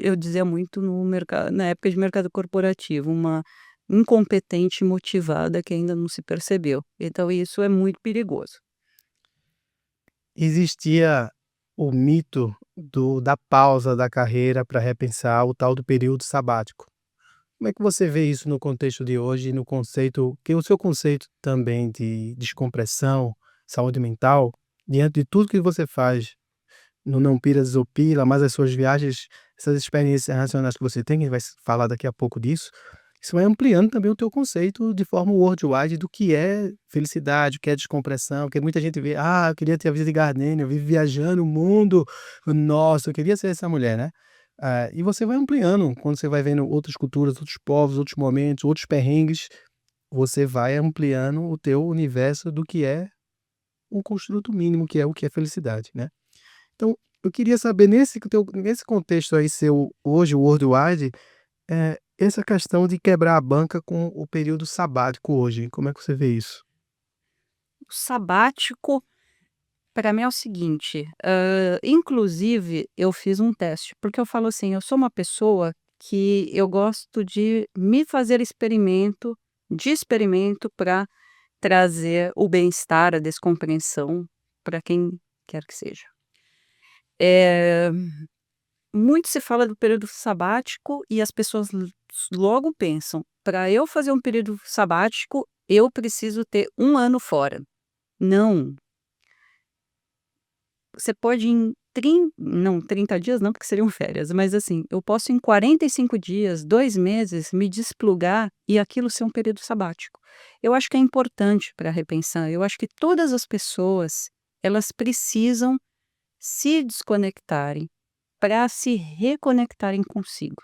eu dizia muito no mercado na época de mercado corporativo, uma incompetente motivada que ainda não se percebeu. Então isso é muito perigoso. Existia o mito da pausa da carreira para repensar, o tal do período sabático. Como é que você vê isso no contexto de hoje, no conceito que o seu conceito também de descompressão, saúde mental, diante de tudo que você faz no Não Pira Desopila, mais as suas viagens, essas experiências racionais que você tem, que a gente vai falar daqui a pouco disso, isso vai ampliando também o teu conceito de forma worldwide do que é felicidade, o que é descompressão, porque muita gente vê: "Ah, eu queria ter a vida de Gardner, eu vivo viajando o mundo, nossa, eu queria ser essa mulher", né. E você vai ampliando, quando você vai vendo outras culturas, outros povos, outros momentos, outros perrengues, você vai ampliando o teu universo do que é um construto mínimo, que é o que é felicidade, né. Então, eu queria saber nesse contexto aí seu hoje worldwide, essa questão de quebrar a banca com o período sabático hoje, como é que você vê isso? O sabático, para mim é o seguinte, inclusive eu fiz um teste, porque eu falo assim, eu sou uma pessoa que eu gosto de me fazer experimento para trazer o bem-estar, a descompreensão para quem quer que seja. Eh, muito se fala do período sabático e as pessoas logo pensam: "Para eu fazer um período sabático, eu preciso ter 1 ano fora". Não, você pode em 30 dias não, porque seriam férias, mas assim, eu posso em 45 dias, 2 meses, me desplugar e aquilo ser um período sabático. Eu acho que é importante para repensar, eu acho que todas as pessoas, elas precisam se desconectarem para se reconectarem consigo.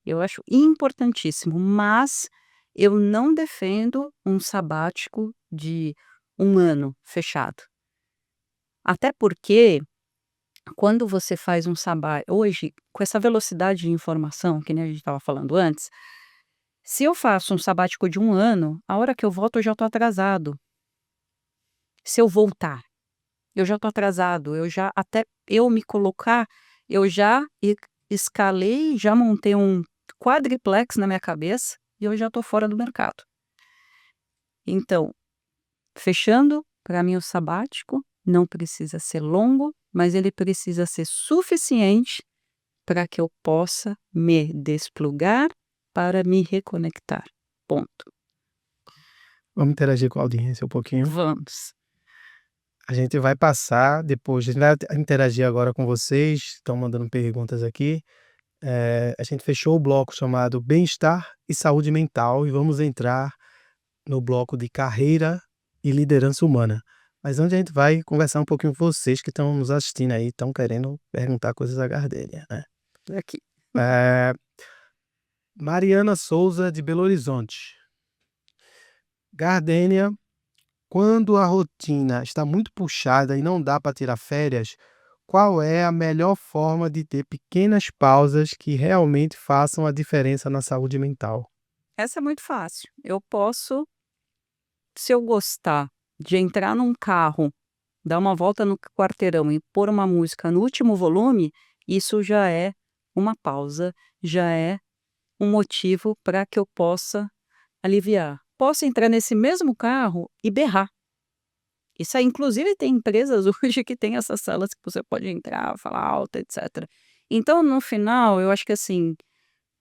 Eu acho importantíssimo, mas eu não defendo um sabático de 1 ano fechado. Até porque quando você faz um hoje, com essa velocidade de informação, que nem a gente estava falando antes, se eu faço um sabático de 1 ano, a hora que eu volto eu já estou atrasado. Se eu voltar, eu já estou atrasado, até eu me colocar, eu já escalei, já montei um quadriplex na minha cabeça e eu já estou fora do mercado. Então, fechando, para mim o sabático não precisa ser longo, mas ele precisa ser suficiente para que eu possa me desplugar para me reconectar. Ponto. Vamos interagir com a audiência um pouquinho. Vamos. A gente vai passar depois, a gente vai interagir agora com vocês, estão mandando perguntas aqui. A gente fechou o bloco chamado Bem-estar e Saúde Mental e vamos entrar no bloco de Carreira e Liderança Humana. Mas onde a gente vai conversar um pouquinho com vocês que estão nos assistindo aí, estão querendo perguntar coisas a Gardênia, né? Aqui. Eh, Mariana Souza, de Belo Horizonte. Gardênia, quando a rotina está muito puxada e não dá para tirar férias, qual é a melhor forma de ter pequenas pausas que realmente façam a diferença na saúde mental? Essa é muito fácil. Eu posso, se eu gostar de entrar num carro, dar uma volta no quarteirão e pôr uma música no último volume, isso já é uma pausa, já é um motivo para que eu possa aliviar. Posso entrar nesse mesmo carro e berrar. Isso aí, inclusive, tem empresas hoje que tem essas salas que você pode entrar, falar alto, etc. Então, no final, eu acho que assim,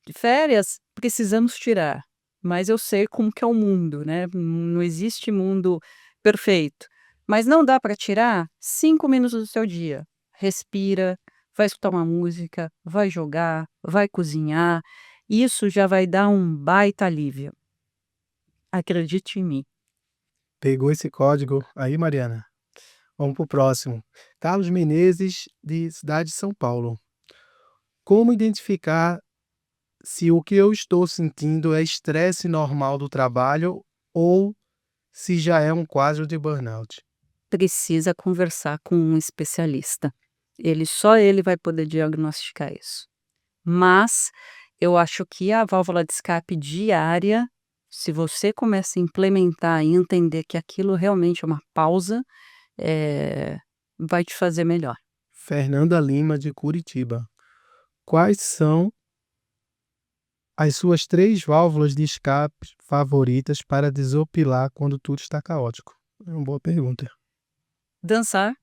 de férias precisamos tirar, mas eu sei como que é o mundo, né? Não existe mundo perfeito. Mas não dá para tirar 5 minutos do seu dia. Respira, vai escutar uma música, vai jogar, vai cozinhar. Isso já vai dar um baita alívio. Acredite em mim. Pegou esse código aí, Mariana? Vamos para o próximo. Carlos Menezes, de cidade de São Paulo. Como identificar se o que eu estou sentindo é estresse normal do trabalho ou se já é um quadro de burnout? Precisa conversar com um especialista. Só ele vai poder diagnosticar isso. Mas eu acho que a válvula de escape diária, se você começa a implementar e entender que aquilo realmente é uma pausa, vai te fazer melhor. Fernanda Lima, de Curitiba. Quais são as suas 3 válvulas de escape favoritas para desopilar quando tudo está caótico? É uma boa pergunta. Dançar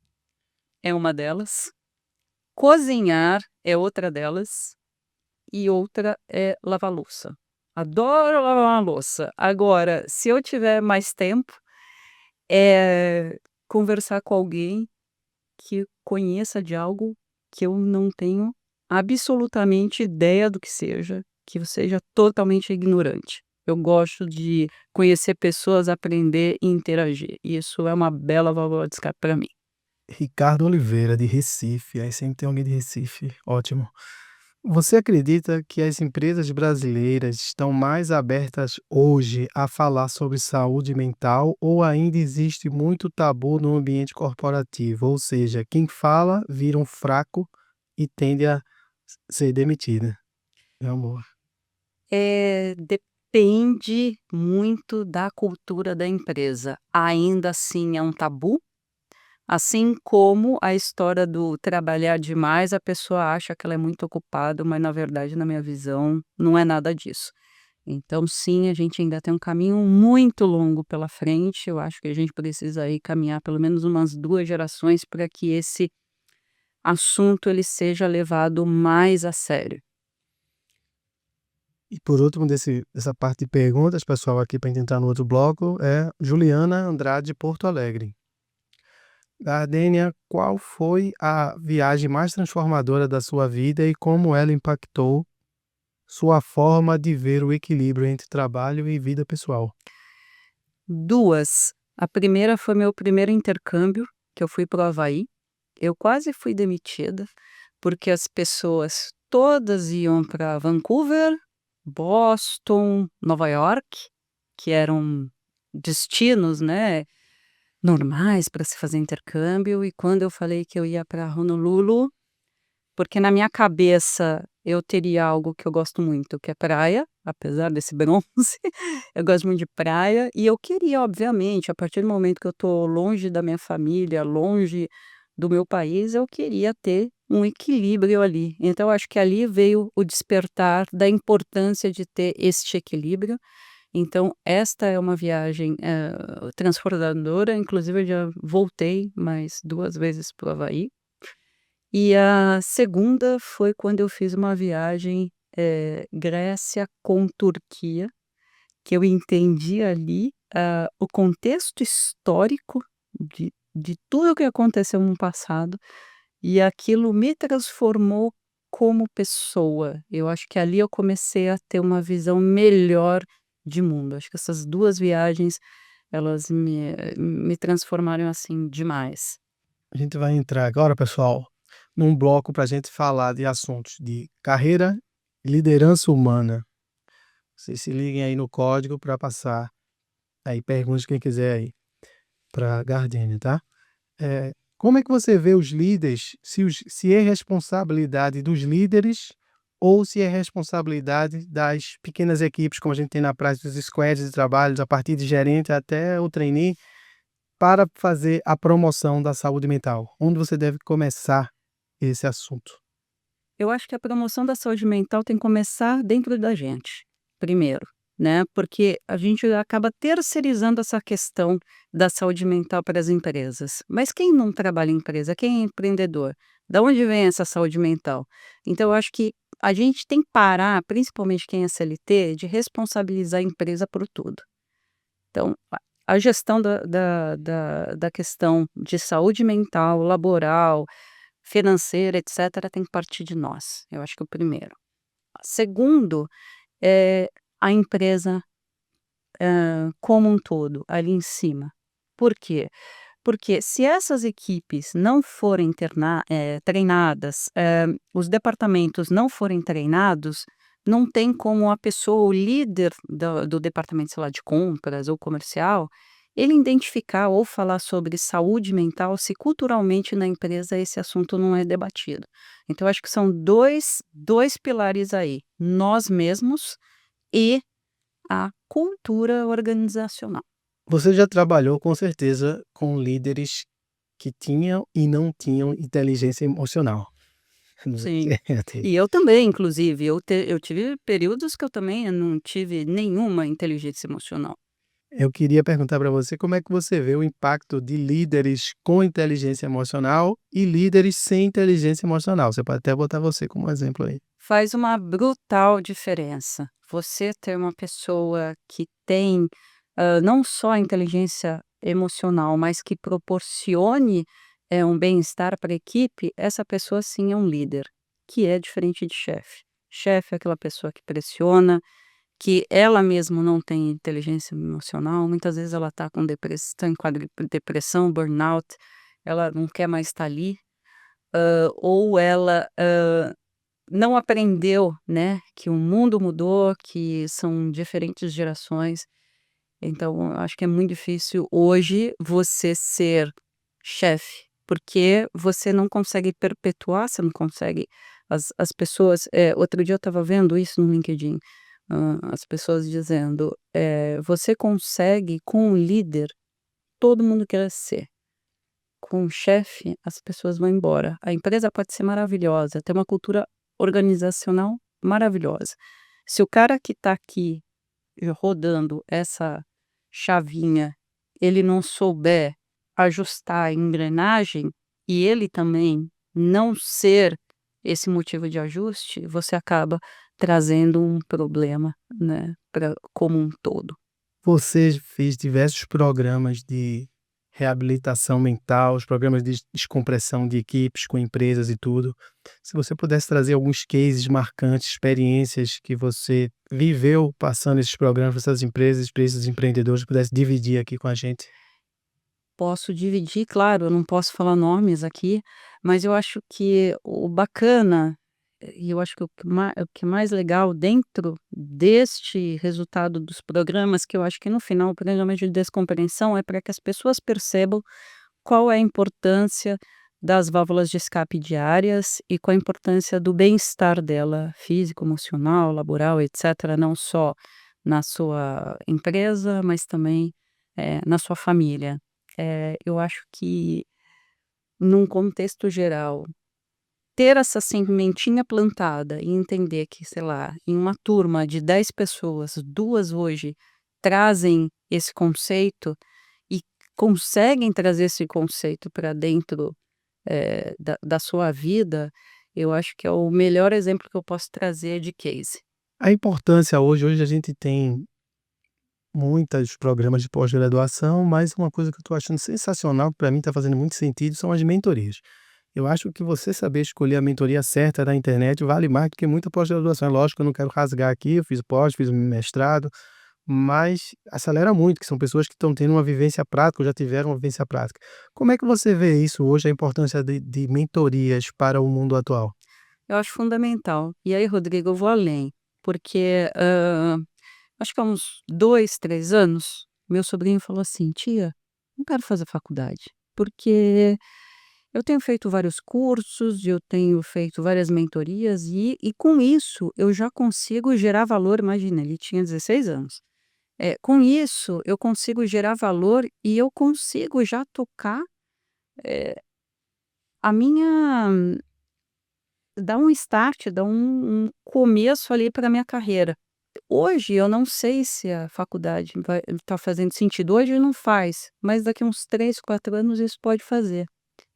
é uma delas, cozinhar é outra delas e outra é lavar louça. Adoro lavar uma louça. Agora, se eu tiver mais tempo, é conversar com alguém que conheça de algo que eu não tenho absolutamente ideia do que seja, que eu seja totalmente ignorante. Eu gosto de conhecer pessoas, aprender e interagir. Isso é uma bela válvula de escape para mim. Ricardo Oliveira, de Recife. Aí sempre tem alguém de Recife. Ótimo. Você acredita que as empresas brasileiras estão mais abertas hoje a falar sobre saúde mental ou ainda existe muito tabu no ambiente corporativo? Ou seja, quem fala vira um fraco e tende a ser demitida. Meu amor. Depende muito da cultura da empresa. Ainda assim é um tabu, assim como a história do trabalhar demais, a pessoa acha que ela é muito ocupada, mas na verdade, na minha visão, não é nada disso. Então sim, a gente ainda tem um caminho muito longo pela frente, eu acho que a gente precisa aí caminhar pelo menos umas 2 gerações para que esse assunto ele seja levado mais a sério. E por último, dessa parte de perguntas, pessoal, aqui para entrar no outro bloco, é Juliana Andrade, de Porto Alegre. Gardênia, qual foi a viagem mais transformadora da sua vida e como ela impactou sua forma de ver o equilíbrio entre trabalho e vida pessoal? 2. A primeira foi meu primeiro intercâmbio, que eu fui para o Havaí. Eu quase fui demitida, porque as pessoas todas iam para Vancouver Boston, Nova York, que eram destinos, né, normais para se fazer intercâmbio. E quando eu falei que eu ia para Honolulu, porque na minha cabeça eu teria algo que eu gosto muito, que é praia, apesar desse bronze, eu gosto muito de praia, e eu queria, obviamente, a partir do momento que eu tô longe da minha família, longe do meu país, eu queria ter um equilíbrio ali. Então, eu acho que ali veio o despertar da importância de ter este equilíbrio. Então, esta é uma viagem transformadora, inclusive eu já voltei mais 2 vezes para o Havaí. E a segunda foi quando eu fiz uma viagem, Grécia com Turquia, que eu entendi ali, o contexto histórico de tudo o que aconteceu no passado, e aquilo me transformou como pessoa. Eu acho que ali eu comecei a ter uma visão melhor de mundo. Acho que essas 2 viagens, elas me transformaram, assim, demais. A gente vai entrar agora, pessoal, num bloco para a gente falar de assuntos de carreira e liderança humana. Vocês se liguem aí no código para passar aí perguntas quem quiser aí para a Gardênia, tá? Como é que você vê os líderes, se é responsabilidade dos líderes ou se é responsabilidade das pequenas equipes, como a gente tem na prática dos squads de trabalhos, a partir de gerente até o trainee, para fazer a promoção da saúde mental? Onde você deve começar esse assunto? Eu acho que a promoção da saúde mental tem que começar dentro da gente, primeiro, né, porque a gente acaba terceirizando essa questão da saúde mental para as empresas. Mas quem não trabalha em empresa, quem é empreendedor? Da onde vem essa saúde mental? Então eu acho que a gente tem que parar, principalmente quem é CLT, de responsabilizar a empresa por tudo. Então, a gestão da questão de saúde mental, laboral, financeira, etcétera, tem que partir de nós. Eu acho que é o primeiro. Segundo, é a empresa, como um todo, ali em cima. Por quê? Porque se essas equipes não forem treinadas, os departamentos não forem treinados, não tem como a pessoa, o líder do departamento, sei lá, de compras ou comercial, ele identificar ou falar sobre saúde mental se culturalmente na empresa esse assunto não é debatido. Então, acho que são dois pilares aí: nós mesmos e a cultura organizacional. Você já trabalhou com certeza com líderes que tinham e não tinham inteligência emocional. Não sei Sim. se é. E eu também, inclusive, eu tive períodos que eu também não tive nenhuma inteligência emocional. Eu queria perguntar para você como é que você vê o impacto de líderes com inteligência emocional e líderes sem inteligência emocional. Você pode até botar você como exemplo aí. Faz uma brutal diferença. Você ter uma pessoa que tem, não só a inteligência emocional, mas que proporcione, um bem-estar para a equipe, essa pessoa sim é um líder, que é diferente de chefe. Chefe é aquela pessoa que pressiona, que ela mesma não tem inteligência emocional, muitas vezes ela está com depressão, tá em quadro de depressão, burnout, ela não quer mais estar ali, ou ela, não aprendeu, né, que o mundo mudou, que são diferentes gerações. Então eu acho que é muito difícil hoje você ser chefe, porque você não consegue perpetuar, você não consegue as pessoas, outro dia eu estava vendo isso no LinkedIn, as pessoas dizendo, você consegue com um líder, todo mundo quer ser. Com o chefe, as pessoas vão embora. A empresa pode ser maravilhosa, ter uma cultura organizacional maravilhosa. Se o cara que está aqui rodando essa chavinha, ele não souber ajustar a engrenagem e ele também não ser esse motivo de ajuste, você acaba trazendo um problema, né, como um todo. Você fez diversos programas de reabilitação mental, os programas de descompressão de equipes com empresas e tudo. Se você pudesse trazer alguns cases marcantes, experiências que você viveu passando esses programas para essas empresas, para esses empreendedores, pudesse dividir aqui com a gente. Posso dividir, claro, eu não posso falar nomes aqui, mas eu acho que o bacana, e eu acho que o que é mais legal dentro deste resultado dos programas, que eu acho que no final o programa de descompreensão é para que as pessoas percebam qual é a importância das válvulas de escape diárias e qual a importância do bem-estar dela, físico, emocional, laboral, etc., não só na sua empresa, mas também, na sua família. Eu acho que, num contexto geral, ter essa sementinha plantada e entender que, sei lá, em uma turma de 10 pessoas, 2 hoje trazem esse conceito e conseguem trazer esse conceito para dentro, da sua vida, eu acho que é o melhor exemplo que eu posso trazer de case. A importância hoje a gente tem muitos programas de pós-graduação, mas uma coisa que eu estou achando sensacional, que para mim está fazendo muito sentido, são as mentorias. Eu acho que você saber escolher a mentoria certa na internet vale mais do que muita pós-graduação. É lógico que eu não quero rasgar aqui, eu fiz pós, fiz mestrado, mas acelera muito, que são pessoas que estão tendo uma vivência prática ou já tiveram uma vivência prática. Como é que você vê isso hoje, a importância de mentorias para o mundo atual? Eu acho fundamental. E aí, Rodrigo, eu vou além, porque, acho que há uns 2, 3 anos, meu sobrinho falou assim: "Tia, não quero fazer faculdade, porque eu tenho feito vários cursos, eu tenho feito várias mentorias e com isso eu já consigo gerar valor", imagina, ele tinha 16 anos. Com isso eu consigo gerar valor e eu consigo já tocar, eh, a minha dar um start, dar um começo ali para minha carreira. Hoje eu não sei se a faculdade vai tá fazendo sentido, hoje não faz, mas daqui uns 3, 4 anos isso pode fazer.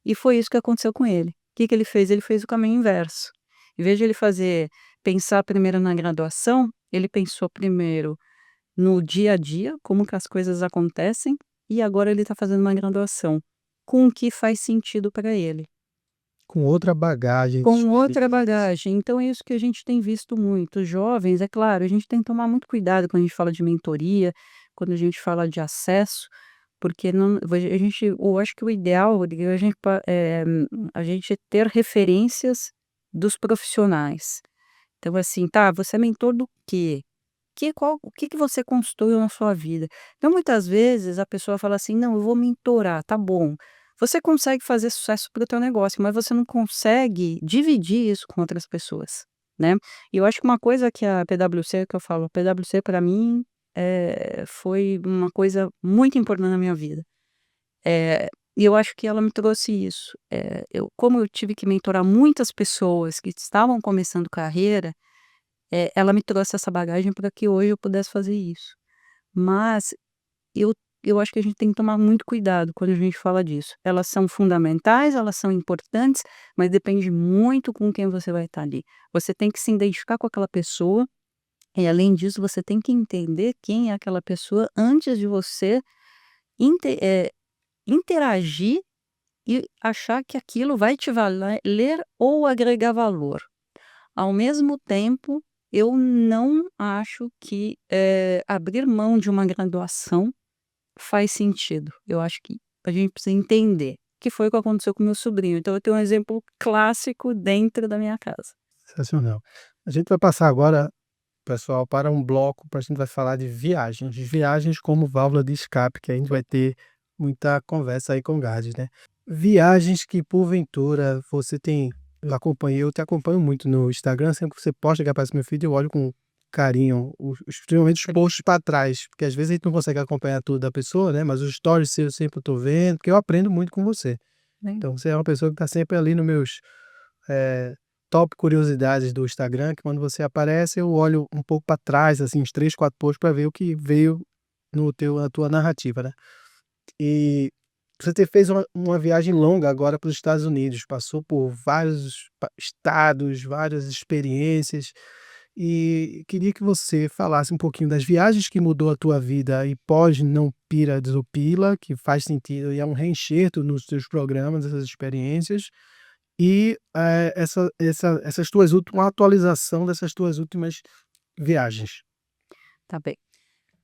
E foi isso que aconteceu com ele. O que que ele fez? Ele fez o caminho inverso. Em vez de ele pensar primeiro na graduação, ele pensou primeiro no dia a dia, como que as coisas acontecem, e agora ele está fazendo uma graduação, com o que faz sentido para ele. Com outra bagagem de Com outra experiência. bagagem, então é isso que a gente tem visto muito. Os jovens, é claro, a gente tem que tomar muito cuidado quando a gente fala de mentoria, quando a gente fala de acesso, porque não a gente eu acho que o ideal, Rodrigo, é a gente ter referências dos profissionais. Então assim, tá, você é mentor do quê? O que que você construiu na sua vida? Então, muitas vezes, a pessoa fala assim: "Não, eu vou mentorar", tá bom. Você consegue fazer sucesso para o teu negócio, mas você não consegue dividir isso com outras pessoas, né. E eu acho que uma coisa que a PwC que eu falo, a PwC para mim, foi uma coisa muito importante na minha vida. E eu acho que ela me trouxe isso. Como eu tive que mentorar muitas pessoas que estavam começando carreira, ela me trouxe essa bagagem para que hoje eu pudesse fazer isso. Mas eu eu acho que a gente tem que tomar muito cuidado quando a gente fala disso. Elas são fundamentais, elas são importantes, mas depende muito com quem você vai estar ali. Você tem que se identificar com aquela pessoa e, além disso, você tem que entender quem é aquela pessoa antes de você inte interagir e achar que aquilo vai te valer ou agregar valor. Ao mesmo tempo, eu não acho que, abrir mão de uma graduação faz sentido. Eu acho que a gente precisa entender, que foi o que aconteceu com meu sobrinho. Então eu tenho um exemplo clássico dentro da minha casa. Sensacional. A gente vai passar agora, pessoal, para um bloco para a gente vai falar de viagens. Viagens como válvula de escape, que a gente vai ter muita conversa aí com o Gades, né. Viagens que porventura você tem eu te acompanho muito no Instagram, sempre que você posta que aparece meu feed, eu olho com carinho, principalmente os posts para trás, porque às vezes a gente não consegue acompanhar tudo da pessoa, né, mas os stories seus sempre eu tô vendo, porque eu aprendo muito com você. Né. Então você é uma pessoa que está sempre ali no meus eh, top curiosidades do Instagram, que quando você aparece eu olho um pouco para trás, assim, uns 3, 4 posts para ver o que veio no teu na tua narrativa, né. E fez uma viagem longa agora para os Estados Unidos, passou por vários estados, várias experiências, e queria que você falasse um pouquinho das viagens que mudou a tua vida e pós Não Pira Desopila, que faz sentido e é um reenxerto nos teus programas, essas experiências, e, essas tuas últimas uma atualização dessas tuas últimas viagens. Tá bem.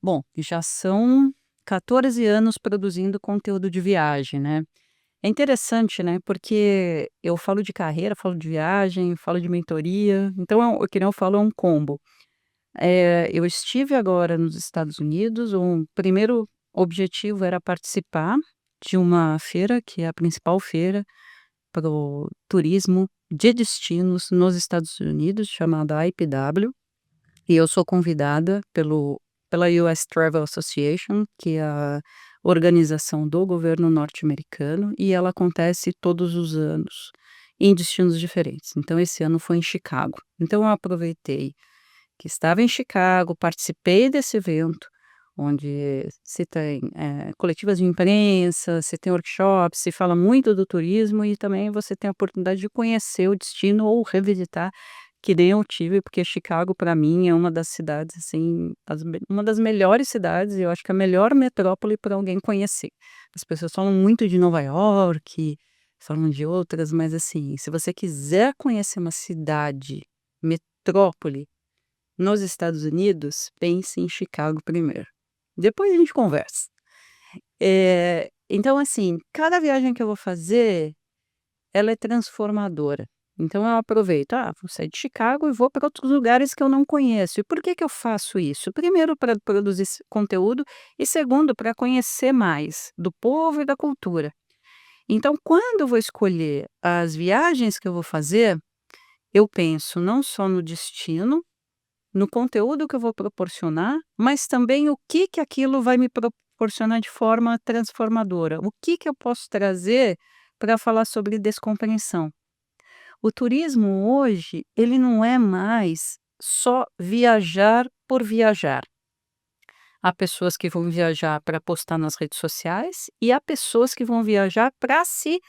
Bom, já são 14 anos produzindo conteúdo de viagem, né. É interessante, né, porque eu falo de carreira, falo de viagem, falo de mentoria, então que nem eu falo, é um combo. Eu estive agora nos Estados Unidos, o primeiro objetivo era participar de uma feira, que é a principal feira para o turismo de destinos nos Estados Unidos, chamada IPW, e eu sou convidada pela US Travel Association, que é a organização do governo norte-americano, e ela acontece todos os anos em destinos diferentes. Então esse ano foi em Chicago. Então eu aproveitei que estava em Chicago, participei desse evento, onde se tem, coletivas de imprensa, se tem workshops, se fala muito do turismo e também você tem a oportunidade de conhecer o destino ou revisitar, que nem eu tive, porque Chicago para mim é uma das cidades, assim, uma das melhores cidades, e eu acho que a melhor metrópole para alguém conhecer. As pessoas falam muito de Nova York, falam de outras, mas assim, se você quiser conhecer uma cidade, metrópole, nos Estados Unidos, pense em Chicago primeiro. Depois a gente conversa. Então assim, cada viagem que eu vou fazer, ela é transformadora. Então eu aproveito, vou sair de Chicago e vou para outros lugares que eu não conheço. E por que que eu faço isso? Primeiro, para produzir conteúdo e segundo, para conhecer mais do povo e da cultura. Então, quando eu vou escolher as viagens que eu vou fazer, eu penso não só no destino, no conteúdo que eu vou proporcionar, mas também o que que aquilo vai me proporcionar de forma transformadora. O que que eu posso trazer para falar sobre descompreensão. O turismo hoje, ele não é mais só viajar por viajar. Há pessoas que vão viajar para postar nas redes sociais e há pessoas que vão viajar para se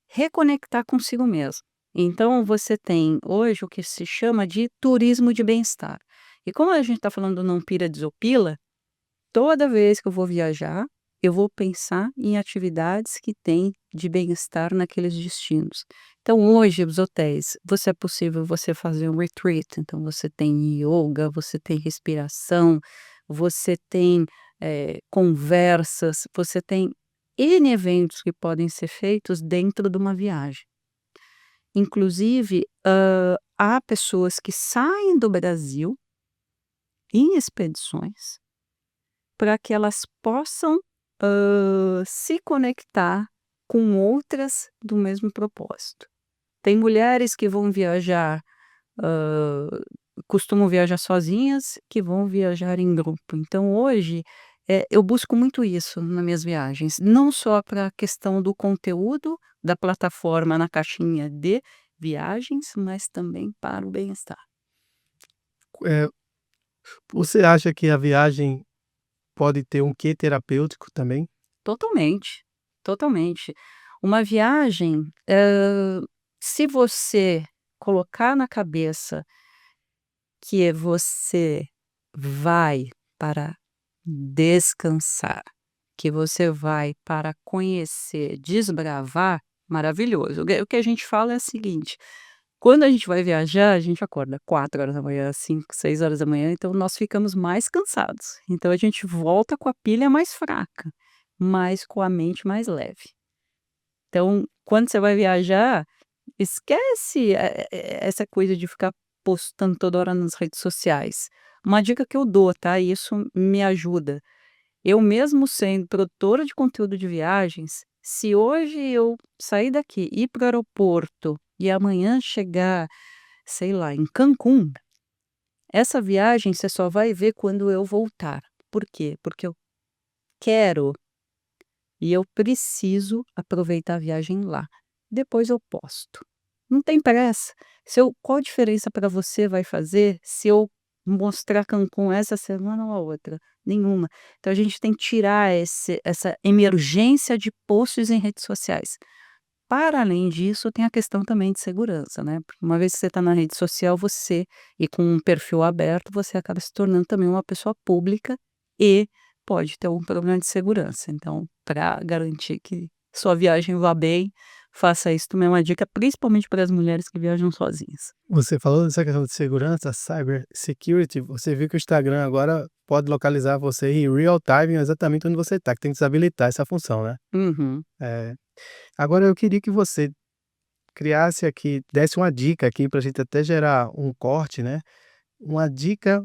reconectar consigo mesmo. Então você tem hoje o que se chama de turismo de bem-estar. E como a gente está falando do não pira desopila, toda vez que eu vou viajar, eu vou pensar em atividades que têm de bem-estar naqueles destinos. Então hoje os hotéis, é possível você fazer um retreat, então você tem yoga, você tem respiração, você tem conversas, você tem N eventos que podem ser feitos dentro de uma viagem. Inclusive, há pessoas que saem do Brasil em expedições para que elas possam, se conectar com outras do mesmo propósito. Tem mulheres que vão viajar, hã, costumam viajar sozinhas, que vão viajar em grupo. Então hoje, eu busco muito isso nas minhas viagens, não só para a questão do conteúdo da plataforma na caixinha de viagens, mas também para o bem-estar. Eh, Você acha que a viagem pode ter um quê terapêutico também? Totalmente, totalmente. Uma viagem, se você colocar na cabeça que você vai para descansar, que você vai para conhecer, desbravar, maravilhoso. O que a gente fala é o seguinte: quando a gente vai viajar, a gente acorda 4 horas da manhã, 5, 6 horas da manhã, então nós ficamos mais cansados. Então a gente volta com a pilha mais fraca, mas com a mente mais leve. Então, quando você vai viajar, esquece, essa coisa de ficar postando toda hora nas redes sociais. Uma dica que eu dou, tá, e isso me ajuda. Eu mesmo sendo produtora de conteúdo de viagens, se hoje eu sair daqui, ir para o aeroporto e amanhã chegar, sei lá, em Cancún, essa viagem você só vai ver quando eu voltar. Por quê? Porque eu quero e eu preciso aproveitar a viagem lá. Depois eu posto. Não tem pressa. Qual a diferença para você vai fazer se eu mostrar Cancún essa semana ou a outra? Nenhuma. Então a gente tem que tirar essa emergência de posts em redes sociais. Para além disso, tem a questão também de segurança, né? Porque uma vez que você está na rede social, e com um perfil aberto, você acaba se tornando também uma pessoa pública e pode ter um problema de segurança. Então, para garantir que sua viagem vá bem, faça isso. Também é uma dica, principalmente para as mulheres que viajam sozinhas. Você falou dessa questão de segurança, cyber security, você viu que o Instagram agora pode localizar você em real time exatamente onde você está, que tem que desabilitar essa função, né. Uhum. É. Agora eu queria que você criasse aqui, desse uma dica aqui para a gente até gerar um corte, né, uma dica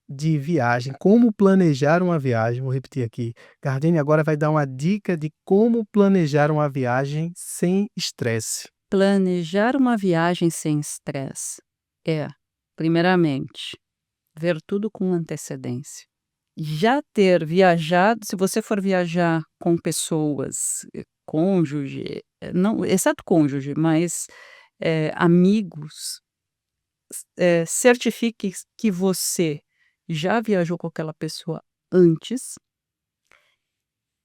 de viagem, como planejar uma viagem, vou repetir aqui, Gardene agora vai dar uma dica de como planejar uma viagem sem estresse. Planejar uma viagem sem estresse é, primeiramente, ver tudo com antecedência. Já ter viajado, se você for viajar com pessoas, cônjuge, não, exceto cônjuge, mas amigos, certifique que você já viajou com aquela pessoa antes.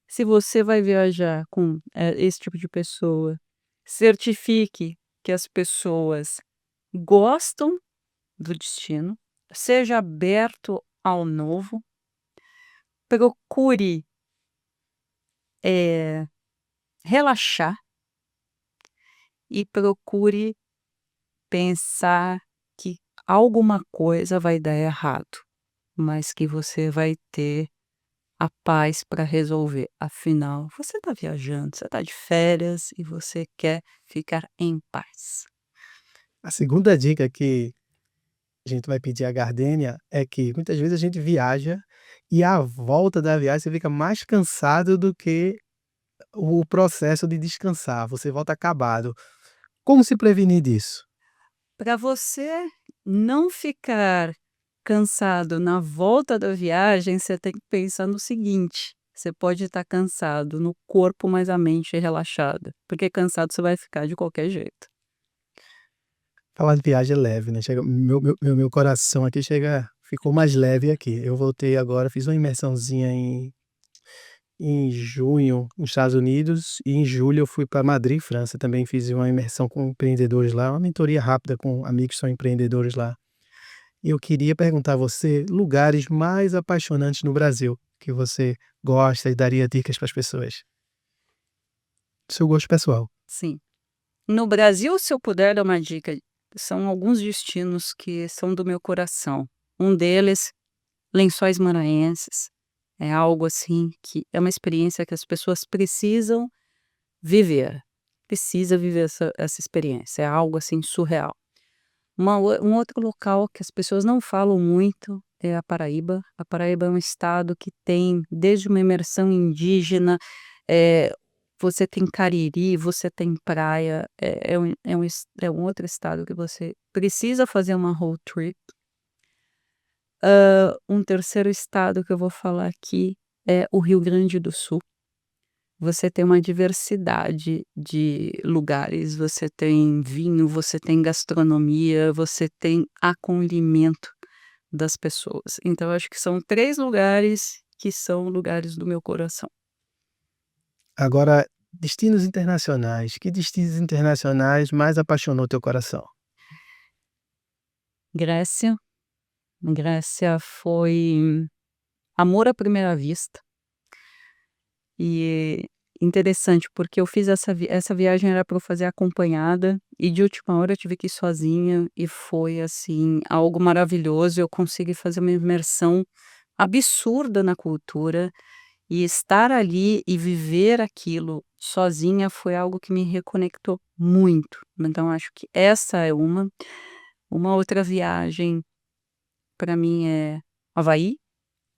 Se você vai viajar com esse tipo de pessoa, certifique que as pessoas gostam do destino, seja aberto ao novo, procure eh, relaxar e procure pensar que alguma coisa vai dar errado, mas que você vai ter a paz para resolver. Afinal, você está viajando, você está de férias e você quer ficar em paz. A segunda dica que a gente vai pedir à Gardênia é que muitas vezes a gente viaja e à volta da viagem você fica mais cansado do que o processo de descansar, você volta acabado. Como se prevenir disso? Para você não ficar cansado na volta da viagem, você tem que pensar no seguinte: você pode estar cansado no corpo, mas a mente é relaxada, porque cansado você vai ficar de qualquer jeito. Falar de viagem é leve, né, chega meu coração aqui chega ficou mais leve aqui. Eu voltei agora, fiz uma imersãozinha em junho nos Estados Unidos e em julho eu fui para Madrid, França, também fiz uma imersão com empreendedores lá, uma mentoria rápida com amigos que são empreendedores lá. E eu queria perguntar a você, lugares mais apaixonantes no Brasil, que você gosta e daria dicas para as pessoas? Do seu gosto pessoal. Sim. No Brasil, se eu puder dar uma dica, são alguns destinos que são do meu coração. Um deles, Lençóis Maranhenses. É algo assim que é uma experiência que as pessoas precisam viver. Precisa viver essa experiência. É algo assim surreal. Um outro local que as pessoas não falam muito é a Paraíba. A Paraíba é um estado que tem desde uma imersão indígena, eh, você tem Cariri, você tem praia, é um outro estado que você precisa fazer uma road trip. Um terceiro estado que eu vou falar aqui é o Rio Grande do Sul. Você tem uma diversidade de lugares, você tem vinho, você tem gastronomia, você tem acolhimento das pessoas. Então eu acho que são 3 lugares que são lugares do meu coração. Agora, destinos internacionais, que destinos internacionais mais apaixonou teu coração? Grécia, Grécia foi amor à primeira vista. E interessante, porque eu fiz essa viagem era para eu fazer acompanhada, e de última hora eu tive que ir sozinha, e foi, assim, algo maravilhoso. Eu consegui fazer uma imersão absurda na cultura, e estar ali e viver aquilo sozinha foi algo que me reconectou muito. Então acho que essa é uma. Uma outra viagem para mim é Havaí.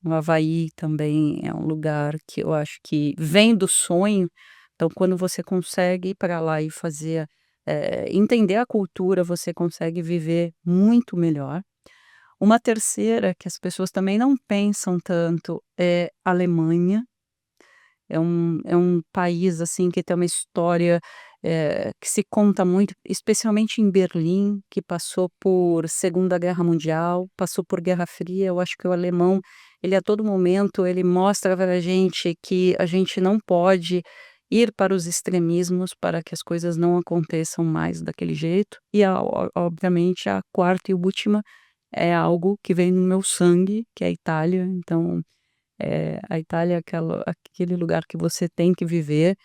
O Havaí também é um lugar que eu acho que vem do sonho, então quando você consegue ir para lá e fazer, entender a cultura, você consegue viver muito melhor. Uma terceira que as pessoas também não pensam tanto é a Alemanha. É um país, assim, que tem uma história, que se conta muito, especialmente em Berlim, que passou por Segunda Guerra Mundial, passou por Guerra Fria. Eu acho que o alemão, ele a todo momento, ele mostra para a gente que a gente não pode ir para os extremismos para que as coisas não aconteçam mais daquele jeito. E obviamente a quarta e última é algo que vem no meu sangue, que é a Itália. Então a Itália é aquele lugar que você tem que viver.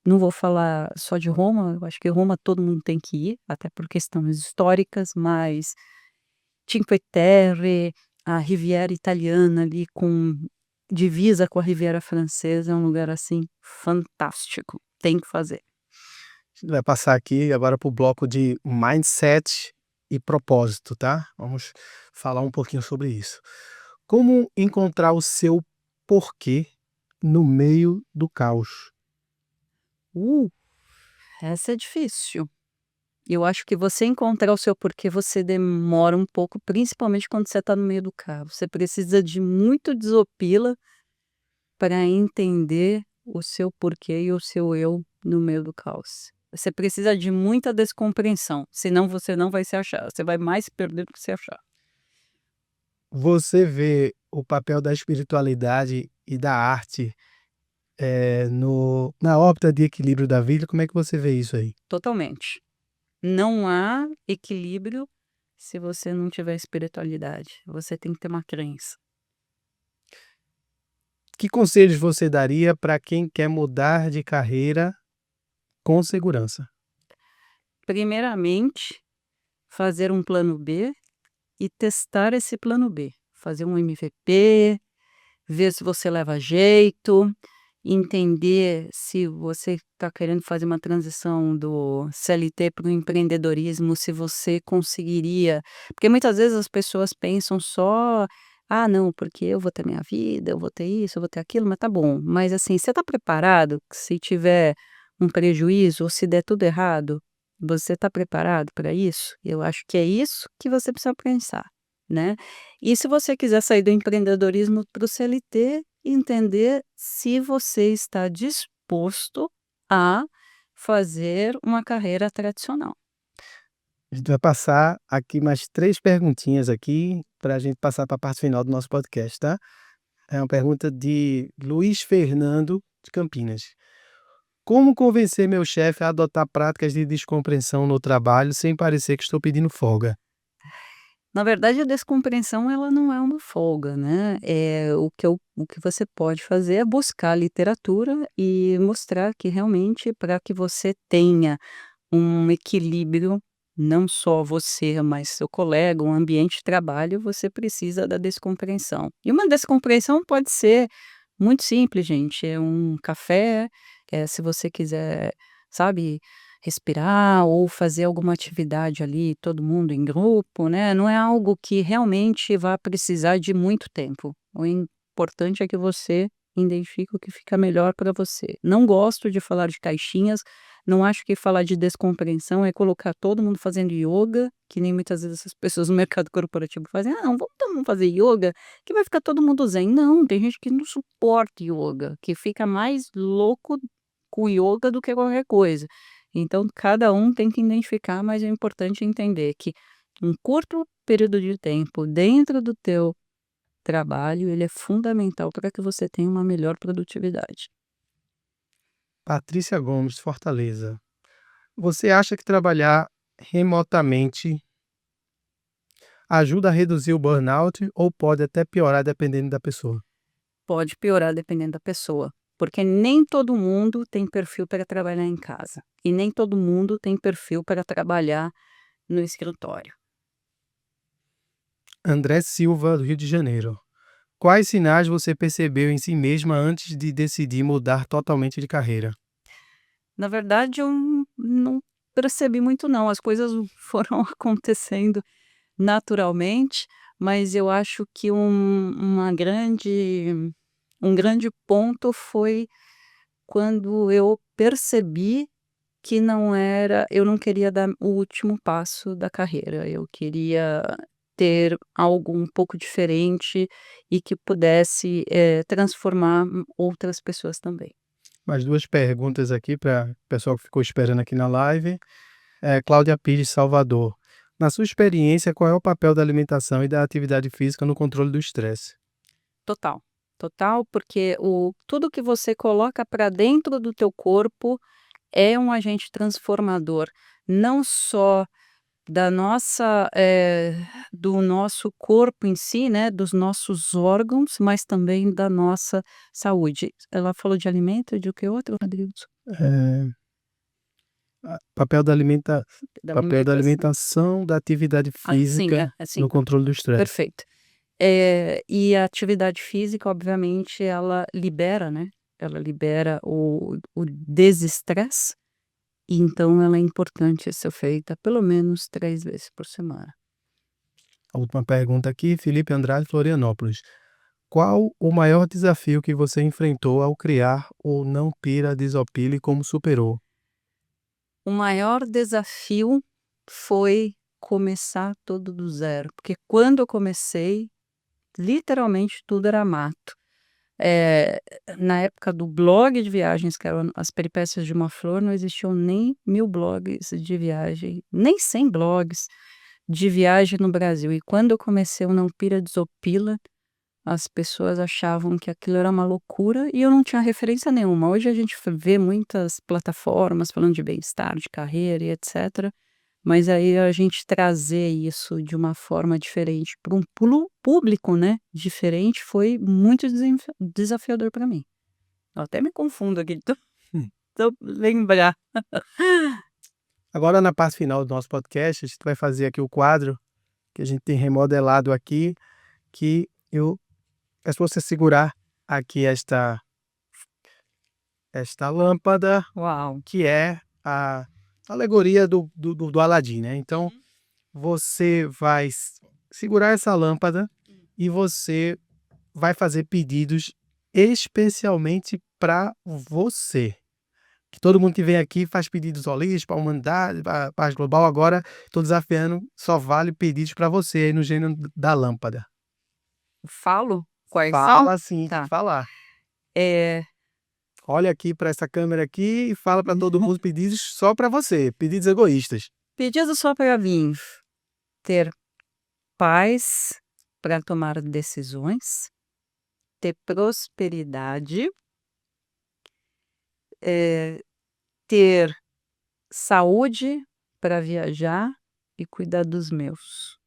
Não vou falar só de Roma, eu acho que Roma todo mundo tem que ir, até por questões históricas, mas Cinque Terre, a Riviera Italiana ali com divisa com a Riviera Francesa, é um lugar, assim, fantástico, tem que fazer. gente vai passar aqui agora para o bloco de mindset e propósito, tá? Vamos falar um pouquinho sobre isso. Como encontrar o seu porquê no meio do caos? Uh, essa é difícil. Eu acho que você encontrar o seu porquê, você demora um pouco, principalmente quando você está no meio do caos. Você precisa de muito desopila para entender o seu porquê e o seu eu no meio do caos. Você precisa de muita descompreensão, senão você não vai se achar. Você vai mais se perder do que se achar. Você vê o papel da espiritualidade e da arte, no na órbita de equilíbrio da vida, como é que você vê isso aí? Totalmente. Não há equilíbrio se você não tiver espiritualidade. Você tem que ter uma crença. Que conselhos você daria para quem quer mudar de carreira com segurança? Primeiramente, fazer um plano B e testar esse plano B. Fazer um MVP, ver se você leva jeito, entender se você está querendo fazer uma transição do CLT para o empreendedorismo, se você conseguiria. Porque muitas vezes as pessoas pensam só, ah, não, porque eu vou ter minha vida, eu vou ter isso, eu vou ter aquilo, mas tá bom. Mas assim, você está preparado? Se tiver um prejuízo ou se der tudo errado, você está preparado para isso? Eu acho que é isso que você precisa pensar, né? E se você quiser sair do empreendedorismo para o CLT, entender se você está disposto a fazer uma carreira tradicional. A gente vai passar aqui mais 3 perguntinhas aqui, para a gente passar para a parte final do nosso podcast, tá? É uma pergunta de Luiz Fernando, de Campinas. Como convencer meu chefe a adotar práticas de descompressão no trabalho sem parecer que estou pedindo folga? Na verdade, a descompreensão ela não é uma folga, né? O que você pode fazer é buscar literatura e mostrar que realmente para que você tenha um equilíbrio, não só você, mas seu colega, um ambiente de trabalho, você precisa da descompreensão. E uma descompreensão pode ser muito simples, gente, é um café, se você quiser, sabe, respirar ou fazer alguma atividade ali, todo mundo em grupo, né, não é algo que realmente vá precisar de muito tempo. O importante é que você identifique o que fica melhor para você. Não gosto de falar de caixinhas, não acho que falar de descompreensão é colocar todo mundo fazendo ioga, que nem muitas vezes essas pessoas no mercado corporativo fazem: "Ah, não, vamos todo mundo fazer ioga, que vai ficar todo mundo zen". Não, tem gente que não suporta ioga, que fica mais louco com o ioga do que qualquer coisa. Então cada um tem que identificar, mas é importante entender que um curto período de tempo dentro do teu trabalho, ele é fundamental para que você tenha uma melhor produtividade. Patrícia Gomes, de Fortaleza. Você acha que trabalhar remotamente ajuda a reduzir o burnout ou pode até piorar dependendo da pessoa? Pode piorar dependendo da pessoa, porque nem todo mundo tem perfil para trabalhar em casa, e nem todo mundo tem perfil para trabalhar no escritório. André Silva, do Rio de Janeiro. Quais sinais você percebeu em si mesma antes de decidir mudar totalmente de carreira? Na verdade, eu não percebi muito não, as coisas foram acontecendo naturalmente, mas eu acho que um grande ponto foi quando eu percebi que eu não queria dar o último passo da carreira, eu queria ter algo um pouco diferente e que pudesse, transformar outras pessoas também. Mais 2 perguntas aqui para o pessoal que ficou esperando aqui na live. Cláudia Pires, Salvador. Na sua experiência, qual é o papel da alimentação e da atividade física no controle do estresse? Total, total, porque o tudo que você coloca para dentro do teu corpo é um agente transformador, não só do nosso corpo em si, né, dos nossos órgãos, mas também da nossa saúde. Ela falou de alimento, de o que outro, Rodrigo? Eh, papel Da papel da alimentação. alimentação, da atividade Ah, sim, física assim, no controle do estresse. perfeito. E a atividade física, obviamente, ela libera, né, ela libera o desestresse e então ela é importante ser feita pelo menos 3 vezes por semana. A última pergunta aqui, Felipe Andrade, Florianópolis. Qual o maior desafio que você enfrentou ao criar o Não Pira Desopile e como superou? O maior desafio foi começar tudo do zero, porque quando eu comecei, literalmente tudo era mato. Na época do blog de viagens, que eram as peripécias de uma flor, não existiam nem 1000 blogs de viagem, nem 100 blogs de viagem no Brasil. E quando eu comecei o Não Pira Desopila, as pessoas achavam que aquilo era uma loucura e eu não tinha referência nenhuma. Hoje a gente vê muitas plataformas falando de bem-estar, de carreira e etc. Mas aí a gente trazer isso de uma forma diferente para um público, né, diferente, foi muito desafiador para mim. Eu até me confundo aqui, Hum. tô lembrar. Agora, na parte final do nosso podcast, a gente vai fazer aqui o quadro que a gente tem remodelado aqui, que eu peço pra você segurar aqui esta lâmpada, Uau! que é a alegoria do Aladim, né? Então, você vai segurar essa lâmpada e você vai fazer pedidos especialmente para você. Que todo mundo que vem aqui faz pedidos holísticos para a humanidade, para a paz global. Agora estou desafiando, só vale pedidos para você aí no gênero da lâmpada. Falo quais são? Fala assim, tem Tá. que falar. É, Olha aqui para essa câmera aqui e fala para todo mundo pedidos só para você, pedidos egoístas. pedido só para mim, ter paz para tomar decisões, ter prosperidade, ter saúde para viajar e cuidar dos meus.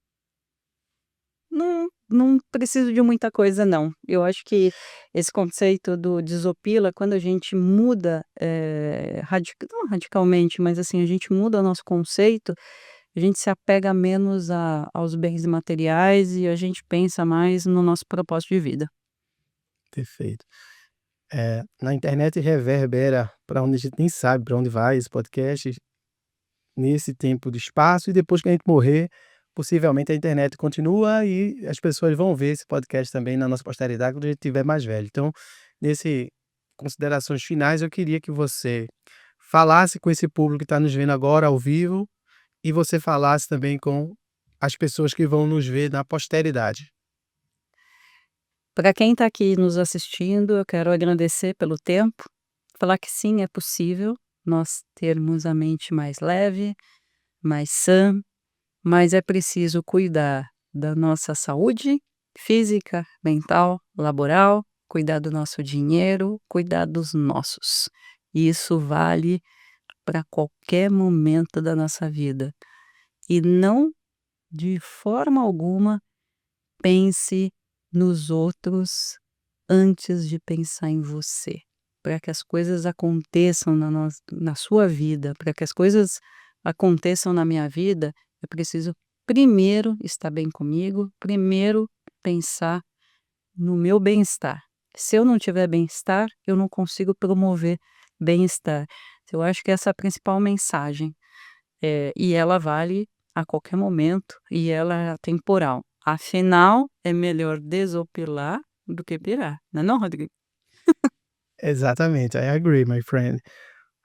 Não preciso de muita coisa não. Eu acho que esse conceito do desopila, quando a gente muda, não radicalmente, mas assim, a gente muda o nosso conceito, a gente se apega menos aos bens materiais e a gente pensa mais no nosso propósito de vida. Perfeito. Na internet reverbera para onde a gente nem sabe para onde vai esse podcast, nesse tempo de espaço, e depois que a gente morrer, possivelmente a internet continua e as pessoas vão ver esse podcast também na nossa posteridade quando a gente estiver mais velho. Então, nesse considerações finais, eu queria que você falasse com esse público que está nos vendo agora ao vivo e você falasse também com as pessoas que vão nos ver na posteridade. Para quem está aqui nos assistindo, eu quero agradecer pelo tempo, falar que sim, é possível nós termos a mente mais leve, mais sã, mas é preciso cuidar da nossa saúde física, mental, laboral, cuidar do nosso dinheiro, cuidar dos nossos. E isso vale para qualquer momento da nossa vida. E não, de forma alguma, pense nos outros antes de pensar em você. Para que as coisas aconteçam na sua vida, para que as coisas aconteçam na minha vida, eu preciso primeiro estar bem comigo, primeiro pensar no meu bem-estar. Se eu não tiver bem-estar, eu não consigo promover bem-estar. Eu acho que essa é a principal mensagem. E ela vale a qualquer momento e ela é atemporal. Afinal, é melhor desopilar do que pirar, não é não, Rodrigo? Exatamente, I agree, my friend.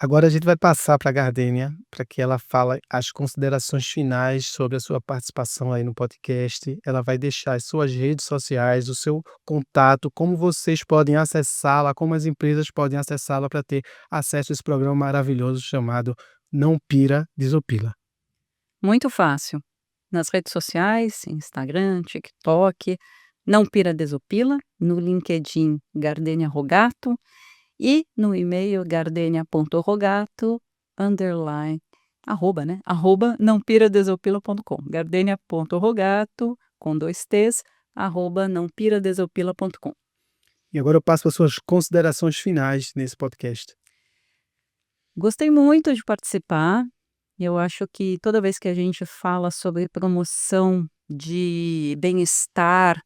Agora a gente vai passar para a Gardênia, para que ela fale as considerações finais sobre a sua participação aí no podcast. Ela vai deixar as suas redes sociais, o seu contato, como vocês podem acessá-la, como as empresas podem acessá-la para ter acesso a esse programa maravilhoso chamado Não Pira, Desopila. Muito fácil. Nas redes sociais, Instagram, TikTok, Não Pira Desopila, no LinkedIn Gardênia Rogato e no e-mail gardenia.rogato, @nãopiradesopila.com, gardenia.rogato, com 2 T's, @nãopiradesopila.com. E agora eu passo para as suas considerações finais nesse podcast. Gostei muito de participar. Eu acho que toda vez que a gente fala sobre promoção de bem-estar,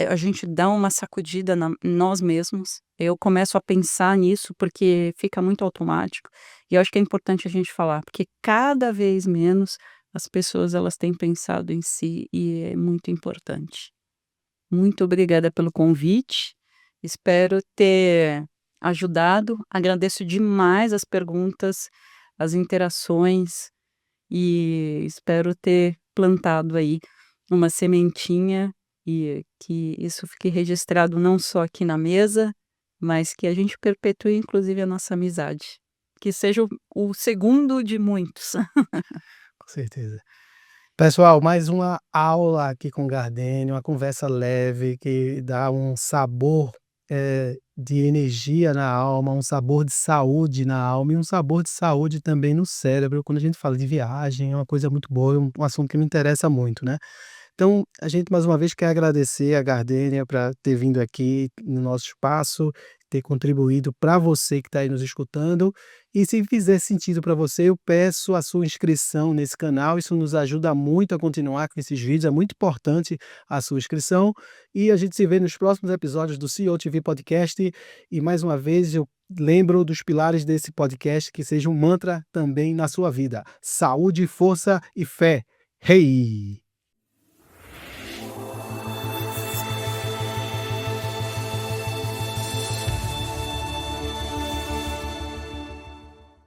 a gente dá uma sacudida nós mesmos. Eu começo a pensar nisso porque fica muito automático. E eu acho que é importante a gente falar, porque cada vez menos as pessoas elas têm pensado em si e é muito importante. Muito obrigada pelo convite. Espero ter ajudado. Agradeço demais as perguntas, as interações e espero ter plantado aí uma sementinha e que isso fique registrado não só aqui na mesa, mas que a gente perpetue inclusive a nossa amizade. Que seja o segundo de muitos. Com certeza. Pessoal, mais uma aula aqui com Gardênio, uma conversa leve que dá um sabor, de energia na alma, um sabor de saúde na alma e um sabor de saúde também no cérebro. Quando a gente fala de viagem, é uma coisa muito boa, é um assunto que me interessa muito, né. Então, a gente mais uma vez quer agradecer a Gardênia para ter vindo aqui no nosso espaço, ter contribuído para você que está aí nos escutando. E se fizer sentido para você, eu peço a sua inscrição nesse canal. Isso nos ajuda muito a continuar com esses vídeos. É muito importante a sua inscrição. E a gente se vê nos próximos episódios do CEO TV Podcast. E mais uma vez eu lembro dos pilares desse podcast que seja um mantra também na sua vida: saúde, força e fé. Hey!